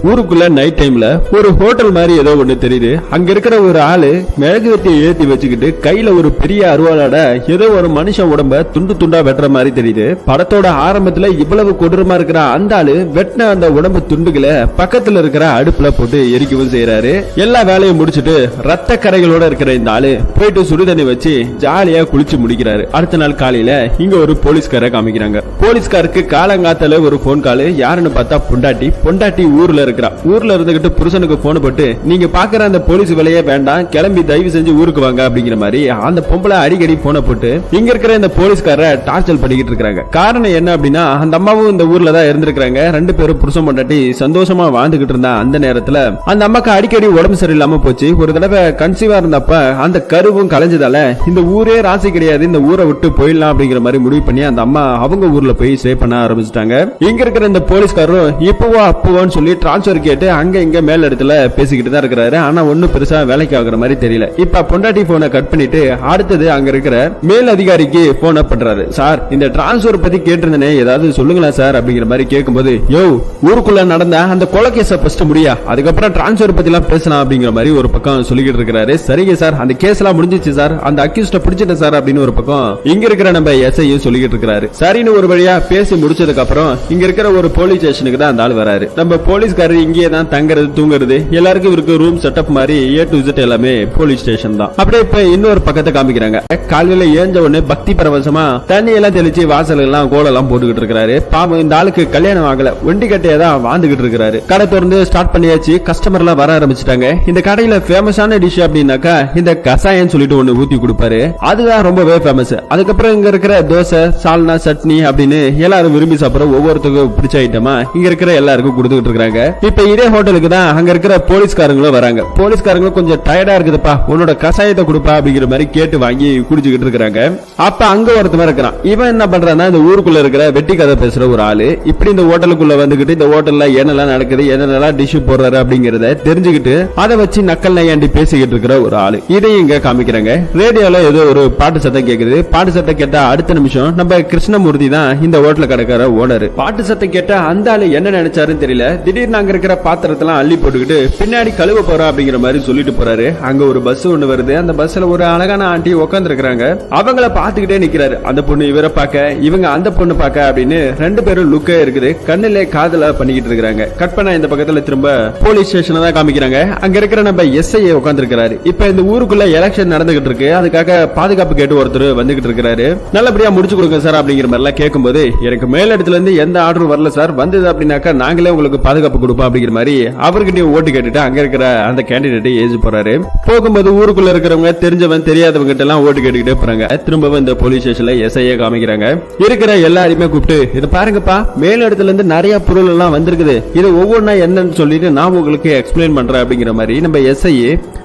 ஊருக்குள்ள நைட் டைம்ல ஒரு ஹோட்டல் மாதிரி ஏதோ ஒண்ணு தெரியுது. அங்க இருக்கிற ஒரு ஆளு மெழுகுவர்த்தியை ஏத்தி வச்சுக்கிட்டு கையில ஒரு பெரிய அருவாளோட ஏதோ ஒரு மனுஷன் உடம்ப துண்டு துண்டா வெட்டுற மாதிரி தெரியுது. படத்தோட ஆரம்பத்துல இவ்வளவு கொடூரமா இருக்கிற அந்த ஆளு வெட்டின அந்த உடம்பு துண்டுகளை பக்கத்துல இருக்கிற அடுப்புல போட்டு எரிக்கவும் செய்யறாரு. எல்லா வேலையும் முடிச்சுட்டு ரத்த கரைகளோட இருக்கிற இந்த ஆளு போயிட்டு சுடுதண்ணி வச்சு ஜாலியா குளிச்சு முடிக்கிறாரு. அடுத்த நாள் காலையில இங்க ஒரு போலீஸ்கார காமிக்கிறாங்க. போலீஸ்காருக்கு காலங்காத்தால ஒரு போன் கால். யாருன்னு பார்த்தா பொண்டாட்டி ஊர்ல இருக்கிறா. ஊர்ல இருந்துகிட்டு புருஷனுக்கு போன் போட்டு நீங்க பாக்குற அந்த போலீஸ் வேலையே வேண்டாம், கிளம்பி தயவு செஞ்சு ஊருக்கு வாங்க அப்படிங்கிற மாதிரி அந்த பொம்பளை அடிக்கடி போன போட்டு இங்க இருக்கிற இந்த போலீஸ்கார டார்ச்சர் பண்ணிக்கிட்டு இருக்காங்க. காரணம் என்ன அப்படின்னா அந்த அம்மாவும் இந்த ஊர்ல தான் இருந்திருக்காங்க. ரெண்டு பேரும் புருஷன் பொண்டாட்டி சந்தோஷமா வாழ்ந்துகிட்டு இருந்தா அந்த நேரத்துல அந்த அம்மாக்கு அடிக்கடி உடம்பு சரியில்லாம போச்சு. ஒரு தடவை கன்சீவா இருந்தப்ப அந்த கருவும் கலைஞ்சதால இந்த ஊரே ராசி கிடையாது, இந்த ஊரை விட்டு போயிடலாம் அப்படிங்கிற மாதிரி முடிவு பண்ணி அந்த அம்மா அவங்க ஊர்ல போய் ஸ்டே பண்ண ஆரம்பிச்சிட்டாங்க. இங்க இருக்கிற இந்த போலீஸ்காரரும் இப்பவோ அப்பவோன்னு சொல்லி டிரான்ஸ்பர் கேட்டு அங்க இங்க மேல் இடத்துல பேசிக்கிட்டு தான் இருக்கிறாரு. ஆனா ஒன்னும் பெருசா வேலைக்கு ஆகுற மாதிரி தெரியல. இப்ப பொண்டாட்டி போனை கட் பண்ணிட்டு அடுத்தது அங்க இருக்கிற மேல் அதிகாரிக்கு போன பண்றாரு. சார், இந்த டிரான்ஸ்பர் பத்தி கேட்டிருந்தேனே, ஏதாவது சொல்லுங்களா சார் அப்படிங்கிற மாதிரி கேட்கும்போது, யோ ஊருக்குள்ள நடந்த அந்த கொலை கேஸ ஃபர்ஸ்ட் முடியா, அதுக்கப்புறம் டிரான்ஸ்பர் பத்தி எல்லாம் பேசலாம் அப்படிங்கிற மாதிரி ஒரு பக்கம் சொல்லிக்கிட்டு இருக்காரு. சரிங்க சார், அந்த கேஸ் எல்லாம் முடிஞ்சிச்சு சார், அந்த அக்யூஸ்ட பிடிச்சிட்டேன் சார் அப்படின்னு ஒரு பக்கம் இங்க இருக்கிற நம்ம எஸ்ஐயும் சொல்லிக்கிட்டு இருக்காரு. சரின்னு ஒரு வழியா பேசி முடிச்சதுக்கு அப்புறம் இங்க இருக்கிற ஒரு போலீஸ் ஸ்டேஷனுக்கு தான் அந்த ஆள் வராரு. நம்ம போலீஸ்காரர் இங்கே தான் தங்குறது தூங்குறது எல்லாருக்கும் இருக்கு ரூம் செட்டப் மாதிரி A to Z எல்லாமே போலீஸ் ஸ்டேஷன் தான். அப்படியே இப்ப இன்னொரு பக்கத்தை காமிக்கிறாங்க. காலையில ஏஞ்ச உடனே பக்தி பரவசமா தண்ணி எல்லாம் தெளிச்சு வாசல் எல்லாம் கோலெல்லாம் போட்டுக்கிட்டு இருக்காரு. பாவம் இந்த ஆளுக்கு கல்யாணம் ஆகல, ஒண்டி கட்டையா தான் வாழ்ந்துகிட்டு இருக்காரு. கடை திறந்து ஸ்டார்ட் பண்ணியாச்சு, கஸ்டமர் எல்லாம் வர ஆரம்பிச்சிட்டாங்க. இந்த கடையில ஃபேமஸான டிஷ் அப்படின்னாக்கா இந்த கசாயம் சொல்லிட்டு ஒண்ணு ஊத்தி கொடுப்பாரு, அதுதான் ரொம்பவே ஃபேமஸ். அதுக்கப்புறம் இங்க இருக்கிற தோசை சால்னா சட்னி அப்படின்னு எல்லாரும் விரும்பி சாப்பிட ஒவ்வொருத்தருக்கும் பிடிச்ச ஐட்டமா இங்க இருக்கிற எல்லாருக்கும் கொடுத்துட்டு இருக்காங்க. இப்ப இதே ஹோட்டலுக்கு தான் அங்க இருக்கிற போலீஸ்காரங்களும் வராங்க. போலீஸ்காரங்களும் கொஞ்சம் டயர்டா இருக்குதுப்பா, உன்னோட கசாயத்தை கொடுப்பா அப்படிங்கிற மாதிரி கேட்டு வாங்கி குடிச்சுக்கிட்டு இருக்காங்க. அப்ப அங்க ஒருத்தவன் இருக்கிறான். இவன் என்ன பண்றான்னா இந்த ஊருக்குள்ள இருக்கிற வெட்டி கதை பேசுற ஒரு ஆளு இப்படி இந்த ஹோட்டலுக்குள்ள வந்துகிட்டு இந்த ஹோட்டல்ல என்னெல்லாம் நடக்குது, என்னெல்லாம் டிஷ் போடுறாரு அப்படிங்கறத தெரிஞ்சுக்கிட்டு அதை வச்சு நக்கல் நையாண்டி பேசிக்கிட்டு இருக்கிற ஒரு ஆளு. இதையும் இங்க காமிக்கிறாங்க. ரேடியோல ஏதோ ஒரு பாட்டு சத்தம் கேக்குது. பாட்டு சத்தம் கேட்டா அடுத்த நிமிஷம் நம்ம கிருஷ்ணமூர்த்தி தான் இந்த ஹோட்டல கடைக்கார ஓனர். பாட்டு சத்தம் கேட்டா அந்த ஆளு என்ன நினைச்சாருன்னு தெரியல, திடீர்னு அங்க இருக்கிற பாத்திரத்தெல்லாம் அள்ளி போட்டுக்கிட்டு பின்னாடி கழுவ போறா அப்படிங்கிற மாதிரி சொல்லிட்டு போறாரு. அங்க ஒரு பஸ் ஒண்ணு வருது. அந்த பஸ்ல ஒரு அழகான ஆண்டி உட்கார்ந்து இருக்காங்க. அவங்கள பாத்துக்கிட்டே நிக்கிறாரு. அந்த பொண்ணு இவரை பார்க்க, இவங்க அந்த பொண்ணு பார்க்க அப்படின்னு ரெண்டு பேரும் லுக்கே இருக்குது. கண்ணிலே காதல பண்ணிக்கிட்டு இருக்காங்க. கட் பண்ண இந்த பக்கத்துல திரும்ப போலீஸ் ஸ்டேஷன் தான் காமிக்கிறாங்க. அங்க இருக்கிற நம்ம எஸ்ஐ உட்கார்ந்து இருக்காரு. இப்ப இந்த ஊருக்குள்ள எலெக்ஷன் நடந்துகிட்டு இருக்கு, அதுக்காக பாதுகாப்பு கேட்டு ஒருத்தர் வந்துகிட்டு இருக்காரு. நல்லபடியா முடிச்சு கொடுங்க சார் அப்படிங்கிற மாதிரி எல்லாம் கேட்கும்போது, எனக்கு மேல் இடத்துல இருந்து எந்த ஆர்டரும் வரல சார், வந்தது அப்படின்னாக்கா நாங்களே உங்களுக்கு பாதுகாப்பு கொடுப்போம் அப்படிங்கிற மாதிரி அவர்கிட்ட ஓட்டு கேட்டுட்டு அங்க இருக்கிற அந்த கேண்டிடேட் ஏஜ் போறாரு. போகும்போது ஊருக்குள்ள இருக்கிறவங்க தெரிஞ்சவன் தெரியாதவங்க கிட்ட எல்லாம் ஓட்டு கேட்டுக்கிட்டே போறாங்க. திரும்பவும் இந்த போலீஸ் ஸ்டேஷன்ல எஸ்ஐ காமிக்கிறாங்க. இருக்கிற எல்லாரையுமே கூப்பிட்டு இது பாருங்கப்பா, மேல் இடத்துல இருந்து நிறைய பொருள் எல்லாம் வந்திருக்குது, இது ஒவ்வொன்னா என்னன்னு சொல்லிட்டு நான் உங்களுக்கு எக்ஸ்பிளைன் பண்றேன் அப்படிங்கிற மாதிரி நம்ம எஸ்ஐ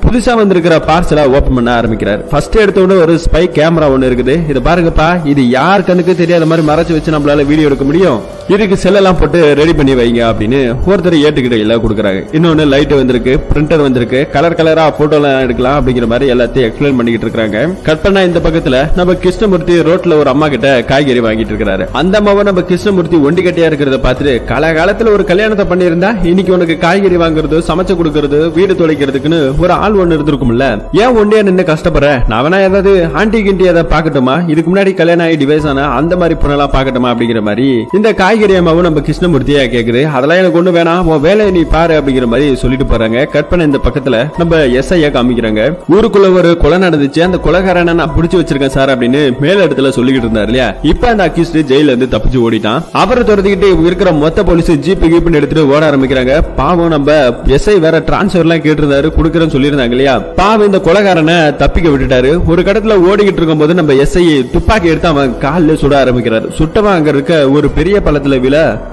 புதுசா வந்திருக்கிற பார்சலா ஓபன் பண்ண ஆரம்பிக்கிறார். ஃபர்ஸ்ட் எடுத்தோட ஒரு ஸ்பை கேமரா ஒன்னு இருக்குது. இது பாருங்கப்பா, இது யார் கண்ணுக்கு தெரியாத மாதிரி மறைச்சு வச்சு நம்மளால வீடியோ எடுக்க முடியும், இதுக்கு செல்லெல்லாம் போட்டு ரெடி பண்ணி வைங்க அப்படின்னு ஒருத்தர் ஏட்டுக்கிட்ட எல்லாம் கொடுக்குறாங்க. இன்னொன்னு லைட் வந்திருக்கு, பிரிண்டர் வந்திருக்கு, கலர் கலரா போட்டோ எல்லாம் எடுக்கலாம் அப்படிங்கிற மாதிரி எல்லாத்தையும் எக்ஸ்பிளைன் பண்ணிக்கிட்டு இருக்காங்க. கட் பண்ணா இந்த பக்கத்துல நம்ம கிருஷ்ணமூர்த்தி ரோட்ல ஒரு அம்மா கிட்ட காய்கறி வாங்கிட்டு இருக்காரு. அந்த அம்மாவை நம்ம கிருஷ்ணமூர்த்தி ஒண்டி கட்டியா இருக்கிறத பார்த்துட்டு, காலகாலத்துல ஒரு கல்யாணத்தை பண்ணியிருந்தா இன்னைக்கு உனக்கு காய்கறி வாங்குறது, சமைச்சு கொடுக்கறது, வீடு துடைக்கிறதுக்குன்னு ஒரு ஆள் ஒண்ணு இருந்திருக்கும்ல, ஏன் ஒண்டியா நின்று கஷ்டப்படுற, நான் வேணா ஏதாவது ஆண்டி கிண்டி ஏதாவது பாக்கட்டுமா, இதுக்கு முன்னாடி கல்யாணம் ஆகி டிவைஸ் ஆனா அந்த மாதிரி பொண்ணெல்லாம் பாக்கட்டுமா அப்படிங்கிற மாதிரி இந்த காய்கறி அம்மாவும் நம்ம கிருஷ்ணமூர்த்தியா கேக்குது. அதெல்லாம் எனக்கு ஒண்ணு வேணாம், உன் வேலையை நீ பாரு அப்படிங்கிற மாதிரி சொல்லிட்டு போறாங்க. கட் பண்ண இந்த பக்கத்துல நம்ம எஸ்ஐ காமிக்கிறாங்க. ஊருக்குள்ள ஒரு கொலை நடந்துச்சு, அந்த கொலைகாரனை நான் பிடிச்சு வச்சிருக்கேன் சார் அப்படின்னு மேல இடத்துல சொல்லிக்கிட்டு இருந்தாரு இல்லையா. இப்ப அந்த அக்யூஸ்ட் ஜெயில இருந்து தப்பிச்சு ஓடிட்டான். அவரை துரத்திக்கிட்டு இருக்கிற மொத்த போலீஸ் ஜீப் கீப்னு எடுத்துட்டு ஓட ஆரம்பிக்கிறாங்க. பாவம் நம்ம எஸ்ஐ வேற டிரான்ஸ்பர் எல்லாம் கேட்டு இருந்தாரு, குடுக்கறேன்னு சொல்லியிருந்தாங்க இல்லையா. பாவம் இந்த கொலைகாரனை தப்பிக்க விட்டுட்டாரு. ஒரு கடத்துல ஓடிக்கிட்டு இருக்கும் போது நம்ம எஸ்ஐ துப்பாக்கி எடுத்து அவன் காலில் சுட ஆரம்பிக்கிறாரு. சுட்டவன் அங்க இருக்க ஒரு பெரிய பள்ளத்துல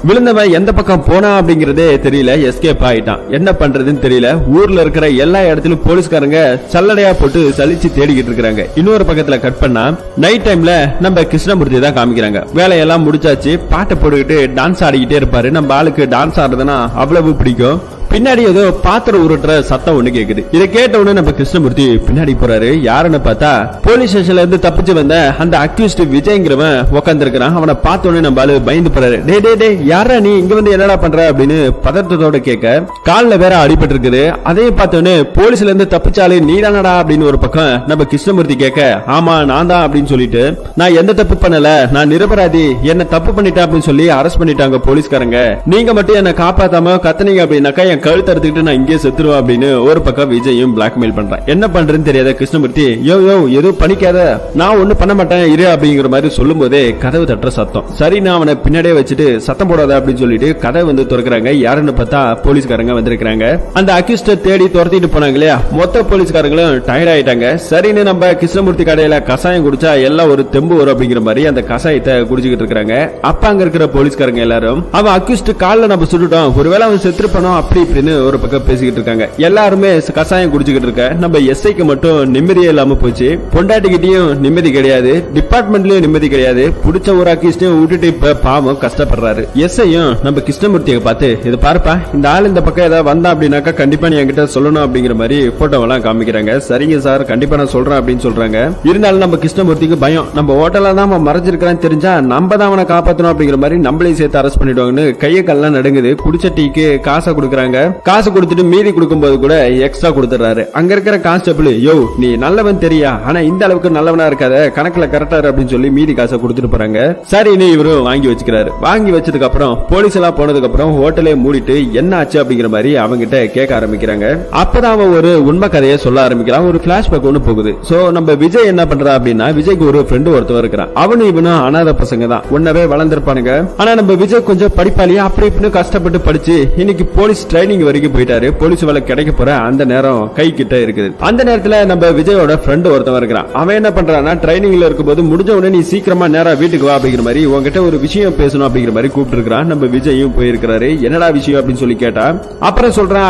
விழுந்தவன் எந்த பக்கம் போனா அப்படிங்கறதே தெரியல, எஸ்கேப் ஆயிட்டான். என்ன பண்றதுன்னு தெரியல. ஊர்ல இருக்கிற எல்லா இடத்திலும் போலீஸ்காரங்க சல்லடையா போட்டு சலிச்சு தேடிக்கிட்டு இருக்காங்க. இன்னொரு பக்கத்துல கட் பண்ணா நைட் டைம்ல நம்ம கிருஷ்ணமூர்த்தி தான் காமிக்கிறாங்க. வேலையெல்லாம் முடிச்சாச்சு, பாட்டை போட்டுக்கிட்டு டான்ஸ் ஆடிக்கிட்டே இருப்பாரு. நம்ம ஆளுக்கு டான்ஸ் ஆடுறதுன்னா அவ்வளவு பிடிக்கும். பின்னாடி ஏதோ பாத்திரம் உருட்டுற சத்தம் ஒண்ணு கேக்குது. இதை கேட்ட உடனே நம்ம கிருஷ்ணமூர்த்தி பின்னாடி போறாரு. யாருன்னு பார்த்தா போலீஸ் ஸ்டேஷன்ல இருந்து தப்பிச்சு வந்த அந்த அக்யூஸ்ட் விஜய்ங்கிறவன் உட்கார்ந்து இருக்கிறான். அவனை பார்த்த உடனே நம்ம ஆளு பயந்து போறாரு. டே டே டே யாரா நீ இங்க வந்து என்னடா பண்ற அப்படின்னு பதட்டத்தோட கேட்க, கால்ல வேற அடிபட்டு இருக்குது. அதையும் பார்த்த உடனே போலீஸ்ல இருந்து தப்பிச்சாலே நீதானடா அப்படின்னு ஒரு பக்கம் நம்ம கிருஷ்ணமூர்த்தி கேட்க, ஆமா நான் தான் அப்படின்னு சொல்லிட்டு, நான் எந்த தப்பு பண்ணல, நான் நிரபராதி, என்ன தப்பு பண்ணிட்டேன் அப்படின்னு சொல்லி அரெஸ்ட் பண்ணிட்டாங்க போலீஸ்காரங்க, நீங்க மட்டும் என்ன காப்பாத்தாம கத்துனீங்க அப்படின்னாக்கா என் கழுத்து அறுத்துக்கிட்டு நான் இங்கே செத்துருவேன் அப்படின்னு ஒரு பக்கம் விஜயும் பிளாக்மெயில் பண்றான். என்ன பண்றேன்னு தெரியாத கிருஷ்ணமூர்த்தி, யோ யோ எதுவும் பண்ணிக்காத, நான் ஒண்ணு பண்ண மாட்டேன் இரு அப்படிங்கிற மாதிரி சொல்லும் போதே கதவு தட்டுற சத்தம். சரி நான் அவனை பின்னாடியே வச்சுட்டு சத்தம் போடாத அப்படின்னு சொல்லிட்டு கதவை வந்து திறக்கிறாங்க. யாருன்னு பார்த்தா போலீஸ்காரங்க வந்திருக்காங்க. அந்த அக்யூஸ்ட தேடி துரத்திட்டு போனாங்க இல்லையா, மொத்த போலீஸ்காரங்களும் டயர்ட் ஆயிட்டாங்க. சரின்னு நம்ம கிருஷ்ணமூர்த்தி கடையில கசாயம் குடிச்சா எல்லாம் ஒரு தெம்பு வரும் அப்படிங்கிற மாதிரி அந்த கசாயத்தை குடிச்சுக்கிட்டு இருக்காங்க. அப்ப அங்க இருக்கிற போலீஸ்காரங்க எல்லாரும் அவன் அக்யூஸ்ட் கால்ல நம்ம சுட்டுட்டோம், ஒருவேளை அவன் செத்துருப்பானோ அப்படி இப்படின்னு ஒரு பக்கம் பேசிக்கிட்டு இருக்காங்க. எல்லாருமே கசாயம் குடிச்சுக்கிட்டு இருக்க நம்ம எஸ்ஐக்கு மட்டும் நிம்மதியே இல்லாம போச்சு. பொண்டாட்டிக்கிட்டையும் நிம்மதி கிடையாது, டிபார்ட்மெண்ட்லயும் நிம்மதி கிடையாது. புடிச்ச ஒரு அக்யூஸ்டையும் விட்டுட்டு இப்ப பாவம் கஷ்டப்படுறாரு. எஸ்ஐயும் நம்ம கிருஷ்ணமூர்த்தியை பார்த்து, இது பாருப்பா இந்த ஆள் இந்த பக்கம் ஏதாவது வந்தா அப்படின்னாக்கா கண்டிப்பா நீ என்கிட்ட சொல்லணும் அப்படிங்கிற மாதிரி போட்டோவெல்லாம் காமிக்கிறாங்க. சரிங்க சார் கண்டிப்பா நான் சொல்றேன் அப்படின்னு சொல்றாங்க. இருந்தாலும் நம்ம கிருஷ்ணமூர்த்திக்கு பயம், நம்ம ஹோட்டல்ல தான் அவன் மறைஞ்சிருக்கான்னு தெரிஞ்சா நம்ம தான் அவனை காப்பாற்றணும் அப்படிங்கிற மாதிரி நம்மளையும் சேர்த்து அரெஸ்ட் பண்ணிடுவாங்கன்னு கையை கல்லாம் நடுங்குது. குடிச்ச டீக்கு காசை கொடுக்குறாங்க. காசு கொடுத்துட்டு மீதி கொடுக்கும்போது கூட எக்ஸ்ட்ரா கொடுத்துறாரு. அங்க இருக்கிற கான்ஸ்டபிள், யோ நீ நல்லவன் தெரியா, ஆனா இந்த அளவுக்கு நல்லவனா இருக்காத, கணக்குல கரெக்டா அப்படின்னு சொல்லி மீதி காசை கொடுத்துட்டு போறாங்க. சரி நீ இவரும் வாங்கி வச்சுக்கிறாரு. வாங்கி வச்சதுக்கு அப்புறம் போலீஸ் எல்லாம் போனதுக்கு அப்புறம் ஹோட்டலே மூடிட்டு என்ன ஆச்சு அப்படிங்கிற மாதிரி அவங்கிட்ட கேட்க ஆரம்பிக்கிறாங்க. அப்பதான் அவன் ஒரு உண்மை கதையை சொல்ல ஆரம்பிக்கிறான். ஒரு பிளாஷ்பேக் ஒண்ணு போகுது. சோ நம்ம விஜய் என்ன பண்றா அப்படின்னா, விஜய்க்கு ஒரு ஃப்ரெண்டு ஒருத்தவர் இருக்கிறான். அவனும் இவனும் அனாதை பசங்க தான், ஒன்னவே வளர்ந்திருப்பானுங்க. ஆனா நம்ம விஜய் கொஞ்சம் படிப்பாளியா அப்படி இப்படின்னு கஷ்டப்பட்டு படிச்சு இன்னைக்கு போலீஸ் ட்ரைனிங் வரைக்கும் போயிட்டாரு. போலீஸ் வேலை கிடைக்க போற அந்த நேரம் கை கிட்ட இருக்குது. அந்த நேரத்துல நம்ம விஜயோட ஃப்ரெண்டு ஒருத்தவன் இருக்கிறான். அவன் என்ன பண்றான்னா, ட்ரைனிங்ல இருக்கும்போது முடிஞ்ச உடனே நீ சீக்கிரமா நேரா வீட்டுக்கு வா அப்படிங்கிற மாதிரி உங்ககிட்ட ஒரு விஷயம் பேசணும் அப்படிங்கிற மாதிரி கூப்பிட்டு இருக்கிறான். நம்ம விஜயும் போயிருக்கிறாரு. என்னடா விஷயம் அப்படின்னு சொல்லி கேட்டா, அப்புறம் சொல்றேன்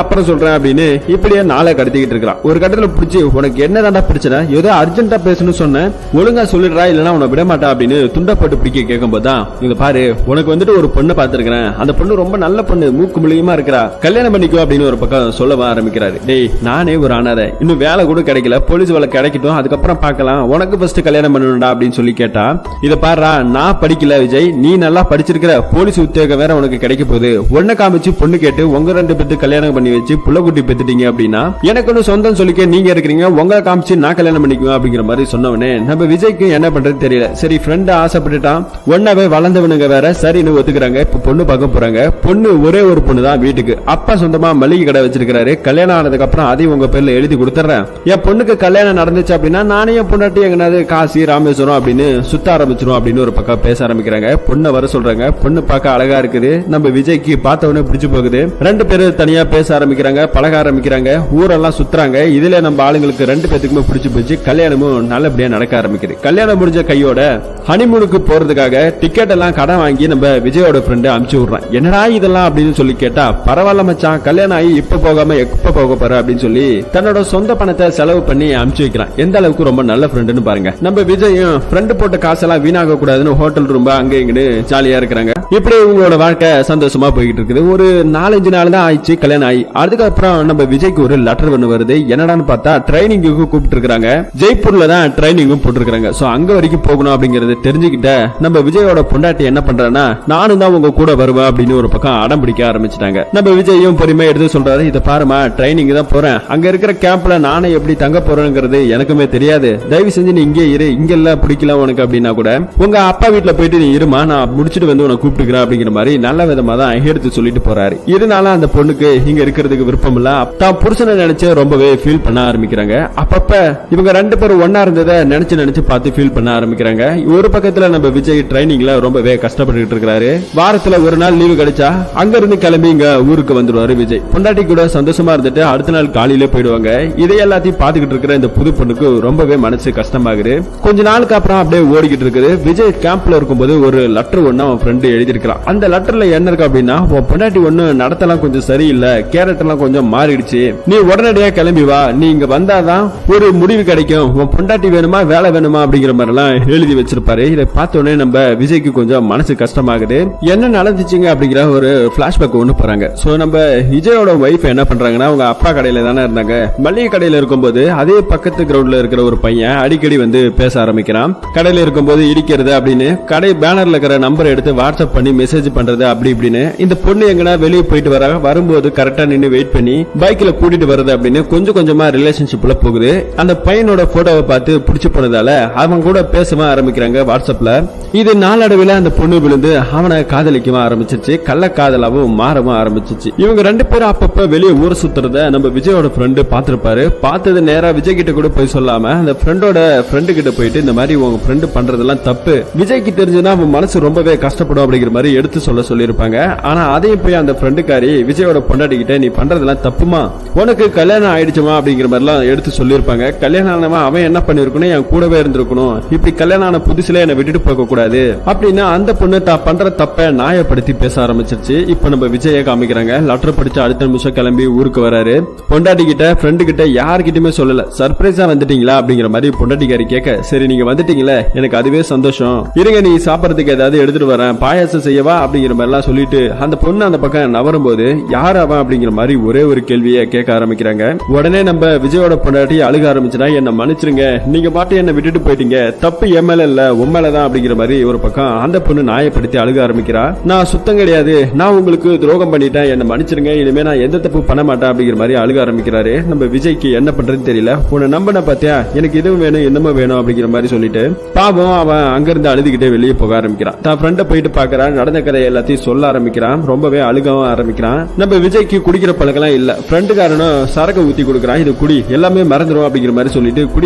அப்படின்னு இப்படியே நாளை கடத்திக்கிட்டு இருக்கான். ஒரு கட்டத்துல பிடிச்சி, உனக்கு என்னதான்டா பிரச்சனை, ஏதோ அர்ஜென்ட்டா பேசணும்னு சொன்னேன், ஒழுங்கா சொல்லிடுறா இல்லன்னா உன்னை விட மாட்டா அப்படின்னு துண்டப்பட்டு பிடிக்க கேட்கும் போதுதான், இங்க பாரு உனக்கு வந்துட்டு ஒரு பொண்ணு பாத்துருக்கேன், அந்த பொண்ணு ரொம்ப நல்ல பொண்ணு, மூக்கு முழியமா இருக்கிறா, கல்யாணம் பண்ணிக்கோ அப்படின்னு ஒரு பக்கம் சொல்ல ஆரம்பிக்கிறாரு. டேய் நானே ஒரு அனாதை, இன்னும் வேலை கூட கிடைக்கல, போலீஸ் வேலை கிடைக்கட்டும் அதுக்கப்புறம் பார்க்கலாம், உனக்கு ஃபர்ஸ்ட் கல்யாணம் பண்ணணும்டா அப்படின்னு சொல்லி கேட்டா, இத பாருடா நான் படிக்கல விஜய், நீ நல்லா படிச்சிருக்கிற, போலீஸ் உத்தியோகம் வேற உனக்கு கிடைக்க போகுது, ஒன்ன காமிச்சு பொண்ணு கேட்டு உங்க ரெண்டு பேருக்கு கல்யாணம் பண்ணி வச்சு புள்ள குட்டி பெத்துட்டீங்க அப்படின்னா எனக்கு ஒண்ணு சொந்தம் சொல்லிக்க நீங்க இருக்கிறீங்க, உங்களை காமிச்சு நான் கல்யாணம் பண்ணிக்குவேன் அப்படிங்கிற மாதிரி சொன்னவனே நம்ம விஜய்க்கு என்ன பண்றது தெரியல. சரி ஃப்ரெண்ட் ஆசைப்பட்டுட்டான், ஒன்னாவே வளர்ந்தவனுங்க வேற சரின்னு ஒத்துக்கிறாங்க. இப்ப பொண்ணு பார்க்க போறாங்க. பொண்ணு ஒரே ஒரு பொண்ணு தான் வீட்டுக்கு. அப்பா சொந்தமா மளிகை கடை வச்சிருக்காரு. கல்யாணம் ஆனதுக்கு அப்புறம் அதையும் உங்க பேர்ல எழுதி கொடுத்துறேன், என் பொண்ணுக்கு கல்யாணம் நடந்துச்சு அப்படின்னா நானே என் பொண்ணாட்டி எங்கனாவது காசி ராமேஸ்வரம் அப்படின்னு சுத்த ஆரம்பிச்சிரும் அப்படின்னு ஒரு பக்கம் பேச ஆரம்பிக்கிறாங்க. பொண்ணை வர சொல்றாங்க. பொண்ணு பார்க்க அழகா இருக்குது. நம்ம விஜய்க்கு பார்த்தவனே பிடிச்சு போகுது. ரெண்டு பேரும் தனியா பேச ஆரம்பிக்கிறாங்க, பழக ஆரம்பிக்கிறாங்க, ஊரெல்லாம் சுத்துறாங்க. இதுல நம்ம ஆளுங்களுக்கு ரெண்டு பேத்துக்குமே பிடிச்சு போச்சு. கல்யாணமும் நல்லபடியா நடக்க ஆரம்பிக்குது. கல்யாணம் முடிஞ்ச கையோட ஹனிமூனுக்கு போறதுக்காக டிக்கெட் எல்லாம் கடன் வாங்கி நம்ம விஜயோட ஃப்ரெண்டு அனுப்பிச்சு விடுறான். என்னடா இதெல்லாம் அப்படின்னு சொல்லி கேட்டா, பரவாயில்ல மச்சான், கல்யாணம் ஆகி இப்ப போகாம எப்ப போக போற அப்படின்னு சொல்லி தன்னோட சொந்த பணத்தை செலவு பண்ணி அனுப்பிச்சு வைக்கிறான். எந்த அளவுக்கு ரொம்ப நல்ல ஃப்ரெண்டுன்னு பாருங்க. நம்ம விஜயும் ஃப்ரெண்டு போட்ட காசெல்லாம் வீணாக கூடாதுன்னு ஹோட்டல் ரூம் அங்க இங்க ஜாலியா இருக்கிறாங்க. இப்படி இவங்களோட வாழ்க்கை சந்தோஷமா போயிட்டு இருக்குது. ஒரு 4-5 நாள் தான் ஆயிடுச்சு கல்யாணம் ஆகி. அதுக்கப்புறம் நம்ம விஜய்க்கு ஒரு லெட்டர் ஒன்று வருது. என்னடான்னு பார்த்தா ட்ரைனிங்கு கூப்பிட்டு இருக்காங்க. ஜெய்ப்பூர்ல தான் ட்ரைனிங்கும் போட்டுருக்காங்க. சோ அங்க வரைக்கும் போகணும் அப்படிங்கறது தெரிஞ்சுக்கிட்ட நம்ம விஜயோட பொண்டாட்டி என்ன பண்றான்னா, நானும் தான் உங்க கூட வருவேன் அப்படின்னு ஒரு பக்கம் அடம் பிடிக்க ஆரம்பிச்சிட்டாங்க. நம்ம விஜயும் பொறுமையா எடுத்து சொல்றாரு, இதை பாருமா ட்ரைனிங் தான் போறேன், அங்க இருக்கிற கேம்ப்ல நானே எப்படி தங்க போறேங்கிறது எனக்குமே தெரியாது, தயவு செஞ்சு நீ இங்கே இரு, இங்க எல்லாம் பிடிக்கல உனக்கு அப்படின்னா கூட உங்க அப்பா வீட்டுல போயிட்டு நீ இருமா, நான் முடிச்சுட்டு வந்து உனக்கு கூப்பிட்டுக்கிறேன் அப்படிங்கிற மாதிரி நல்ல விதமா தான் எடுத்து சொல்லிட்டு போறாரு. இதனால அந்த பொண்ணுக்கு இங்க இருக்கிறதுக்கு விருப்பம் இல்ல. தான் புருஷனை நினைச்சு ரொம்பவே ஃபீல் பண்ண ஆரம்பிக்கிறாங்க. அப்பப்ப இவங்க ரெண்டு பேரும் ஒன்னா இருந்ததை நினைச்சு பார்த்து ஃபீல் பண்ண ஆரம்பிக்கிறாங்க. ஒரு பக்கத்துல நம்ம விஜய் ட்ரைனிங்ல ரொம்பவே கஷ்டப்பட்டு இருக்காரு. வாரத்துல ஒரு நாள் லீவு கிடைச்சா அங்க இருந்து கிளம்பி இங்க ஊருக்கு வந்துருவாரு விஜய். பொண்டாட்டி கூட சந்தோஷமா இருந்துட்டு அடுத்த நாள் காலையில போயிடுவாங்க. இதை எல்லாத்தையும் பாத்துக்கிட்டு இருக்கிற இந்த புது பொண்ணுக்கு ரொம்பவே மனசு கஷ்டமாகுது. கொஞ்ச நாளுக்கு அப்புறம் அப்படியே ஓடிக்கிட்டு இருக்குது. விஜய் கேம்ப்ல இருக்கும்போது ஒரு லெட்டர் ஒன்னு அவன் ஃப்ரெண்டு எழுதிருக்கான். அந்த லெட்டர்ல என்ன இருக்கு அப்படின்னா, உன் பொண்டாட்டி ஒண்ணு நடத்தலாம் கொஞ்சம் சரியில்லை, கேரக்டர் எல்லாம் கொஞ்சம் மாறிடுச்சு, நீ உடனடியா கிளம்பி வா, நீ இங்க வந்தாதான் ஒரு முடிவு கிடைக்கும், உன் பொண்டாட்டி வேணுமா வேலை வேணுமா அப்படிங்கிற மாதிரி எல்லாம் எழுதி வச்சிருப்பாரு. இதை பார்த்த உடனே நம்ம விஜய்க்கு கொஞ்சம் மனசு கஷ்டமாகுது. என்ன நடந்துச்சுங்க அப்படிங்கிற ஒரு பிளாஷ்பேக் ஒண்ணு போறாங்க. சோ நம்ம விஜயோட வைஃப் என்ன பண்றாங்கன்னா அவங்க அப்பா கடையில தானே இருந்தாங்க. மளிகை கடையில இருக்கும்போது அதே பக்கத்து கிரவுண்ட்ல இருக்கிற ஒரு பையன் அடிக்கடி வந்து பேச ஆரம்பிக்கிறான். கடையில இருக்கும்போது இடிக்கிறது அப்படின்னு கடை பேனர்ல இருக்கிற நம்பர் எடுத்து வாட்ஸ்அப் பண்ணி மெசேஜ் பண்றது அப்படி இப்படின்னு. இந்த பொண்ணு எங்கன்னா வெளியே போயிட்டு வர வரும்போது கரெக்டா நின்று வெயிட் பண்ணி பைக்ல கூட்டிட்டு வருது அப்படின்னு கொஞ்சம் கொஞ்சமா ரிலேஷன்ஷிப்ல போகுது. அந்த பையனோட போட்டோவை பார்த்து பிடிச்சு போனதால அவன் கூட பேசவும் ஆரம்பிக்கிறாங்க வாட்ஸ்அப்ல. இது நாளடைவில் அந்த பொண்ணு விழுந்து அவனை காதலிக்கவும் ஆரம்பிச்சிருச்சு. கள்ள காதலாவும் மாறவும் ஆரம்பிச்சிச்சு. இவங்க ரெண்டு பேரும் அப்பப்ப வெளியே ஊர் சுத்துறத நம்ம விஜயோட ஃப்ரெண்டு பாத்துருப்பாரு. பார்த்தது நேரா விஜய் கிட்ட கூட போய் சொல்லாம அந்த ஃப்ரெண்டோட ஃப்ரெண்டு கிட்ட போயிட்டு இந்த மாதிரி உங்க ஃப்ரெண்டு பண்றதெல்லாம் தப்பு, விஜய்க்கு தெரிஞ்சுன்னா அவன் மனசு ரொம்பவே கஷ்டப்படும் அப்படிங்கிற மாதிரி எடுத்து சொல்லிருப்பாங்க. ஆனா அதையும் போய் அந்த ஃப்ரெண்டுக்காரி விஜயோட பொண்டாட்டி கிட்ட நீ பண்றதெல்லாம் தப்புமா, உனக்கு கல்யாணம் ஆயிடுச்சுமா அப்படிங்கிற மாதிரி எல்லாம் எடுத்து சொல்லிருப்பாங்க. கல்யாணம் ஆனவன் அவன் என்ன பண்ணிருக்கணும், என் கூடவே இருந்திருக்கணும், இப்படி கல்யாணம் ஆன புதுசுல என்ன விட்டுட்டு போக கூடாது அப்படின்னு அந்த பொண்ணு தான் பண்ற தப்ப நியாயப்படுத்தி பேச ஆரம்பிச்சிருச்சு. இப்ப நம்ம விஜய காமிக்கிறாங்க. லெட்டர் படிச்சு அடுத்த நிமிஷம் கிளம்பி ஊருக்கு வராரு. பொண்டாட்டி கிட்ட ஃப்ரெண்டு கிட்ட யாருக்கிட்டயுமே சொல்லல. சர்ப்ரைஸா வந்துட்டீங்களா அப்படிங்கிற மாதிரி பொண்டாட்டிக்காரி கேட்க, சரி நீங்க வந்துட்டீங்களே எனக்கு அதுவே சந்தோஷம், இருங்க நீ சாப்பிடறதுக்கு ஏதாவது எடுத்துட்டு வரேன், பாயாசம் செய்யவா அப்படிங்கிற மாதிரி எல்லாம் சொல்லிட்டு அந்த பொண்ணு அந்த பக்கம் நவரும் போது யார் அவன் அப்படிங்கிற மாதிரி ஒரே ஒரு கேள்வியை கேட்க ஆரம்பிக்கிறாங்க. உடனே நம்ம விஜயோட பொண்டாட்டி அழுக ஆரம்பிச்சுனா, என்ன மன்னிச்சிருங்க, நீங்க பாட்டு என்ன விட்டுட்டு போயிட்டீங்க, தப்பு என் மேல இல்ல உன் மேலதான் அப்படிங்கிற மாதிரி ஒரு பக்கம் அந்த பொண்ணு நியாயப்படுத்தி அழுக ஆரம்பிக்கிறா. நான் சுத்தம் கிடையாது, நான் உங்களுக்கு துரோகம் பண்ணிட்டேன், என்ன மன்னிச்சிருங்க, இனிமே நான் எந்த தப்பு பண்ண மாட்டேன் அப்படிங்கிற மாதிரி அழுக ஆரம்பிக்கிறாரு. நம்ம விஜய்க்கு என்ன பண்றதுன்னு தெரியல. உன்னை நம்பின பாத்தியா, எனக்கு இதுவும் வேணும் என்னமோ வேணும் அப்படிங்கிற மாதிரி சொல்லிட்டு பாவம் அவன் அங்கிருந்து அழுதுகிட்டே வெளியே போக ஆரம்பிக்கிறான். தான் ஃப்ரெண்ட போயிட்டு பாக்குறான். நடந்த கதை எல்லாத்தையும் சொல்ல ஆரம்பிக்கிறான். ரொம்பவே அழுகவும் ஆரம்பிக்கிறான். நம்ம விஜய்க்கு குடிக்கிற பழக்கம் இல்ல. ஃப்ரெண்டுக்காரனும் சரக்கு ஊத்தி கொடுக்குறான், இது குடி எல்லாமே மறந்துடும் அப்படிங்கிற மாதிரி சொல்லிட்டு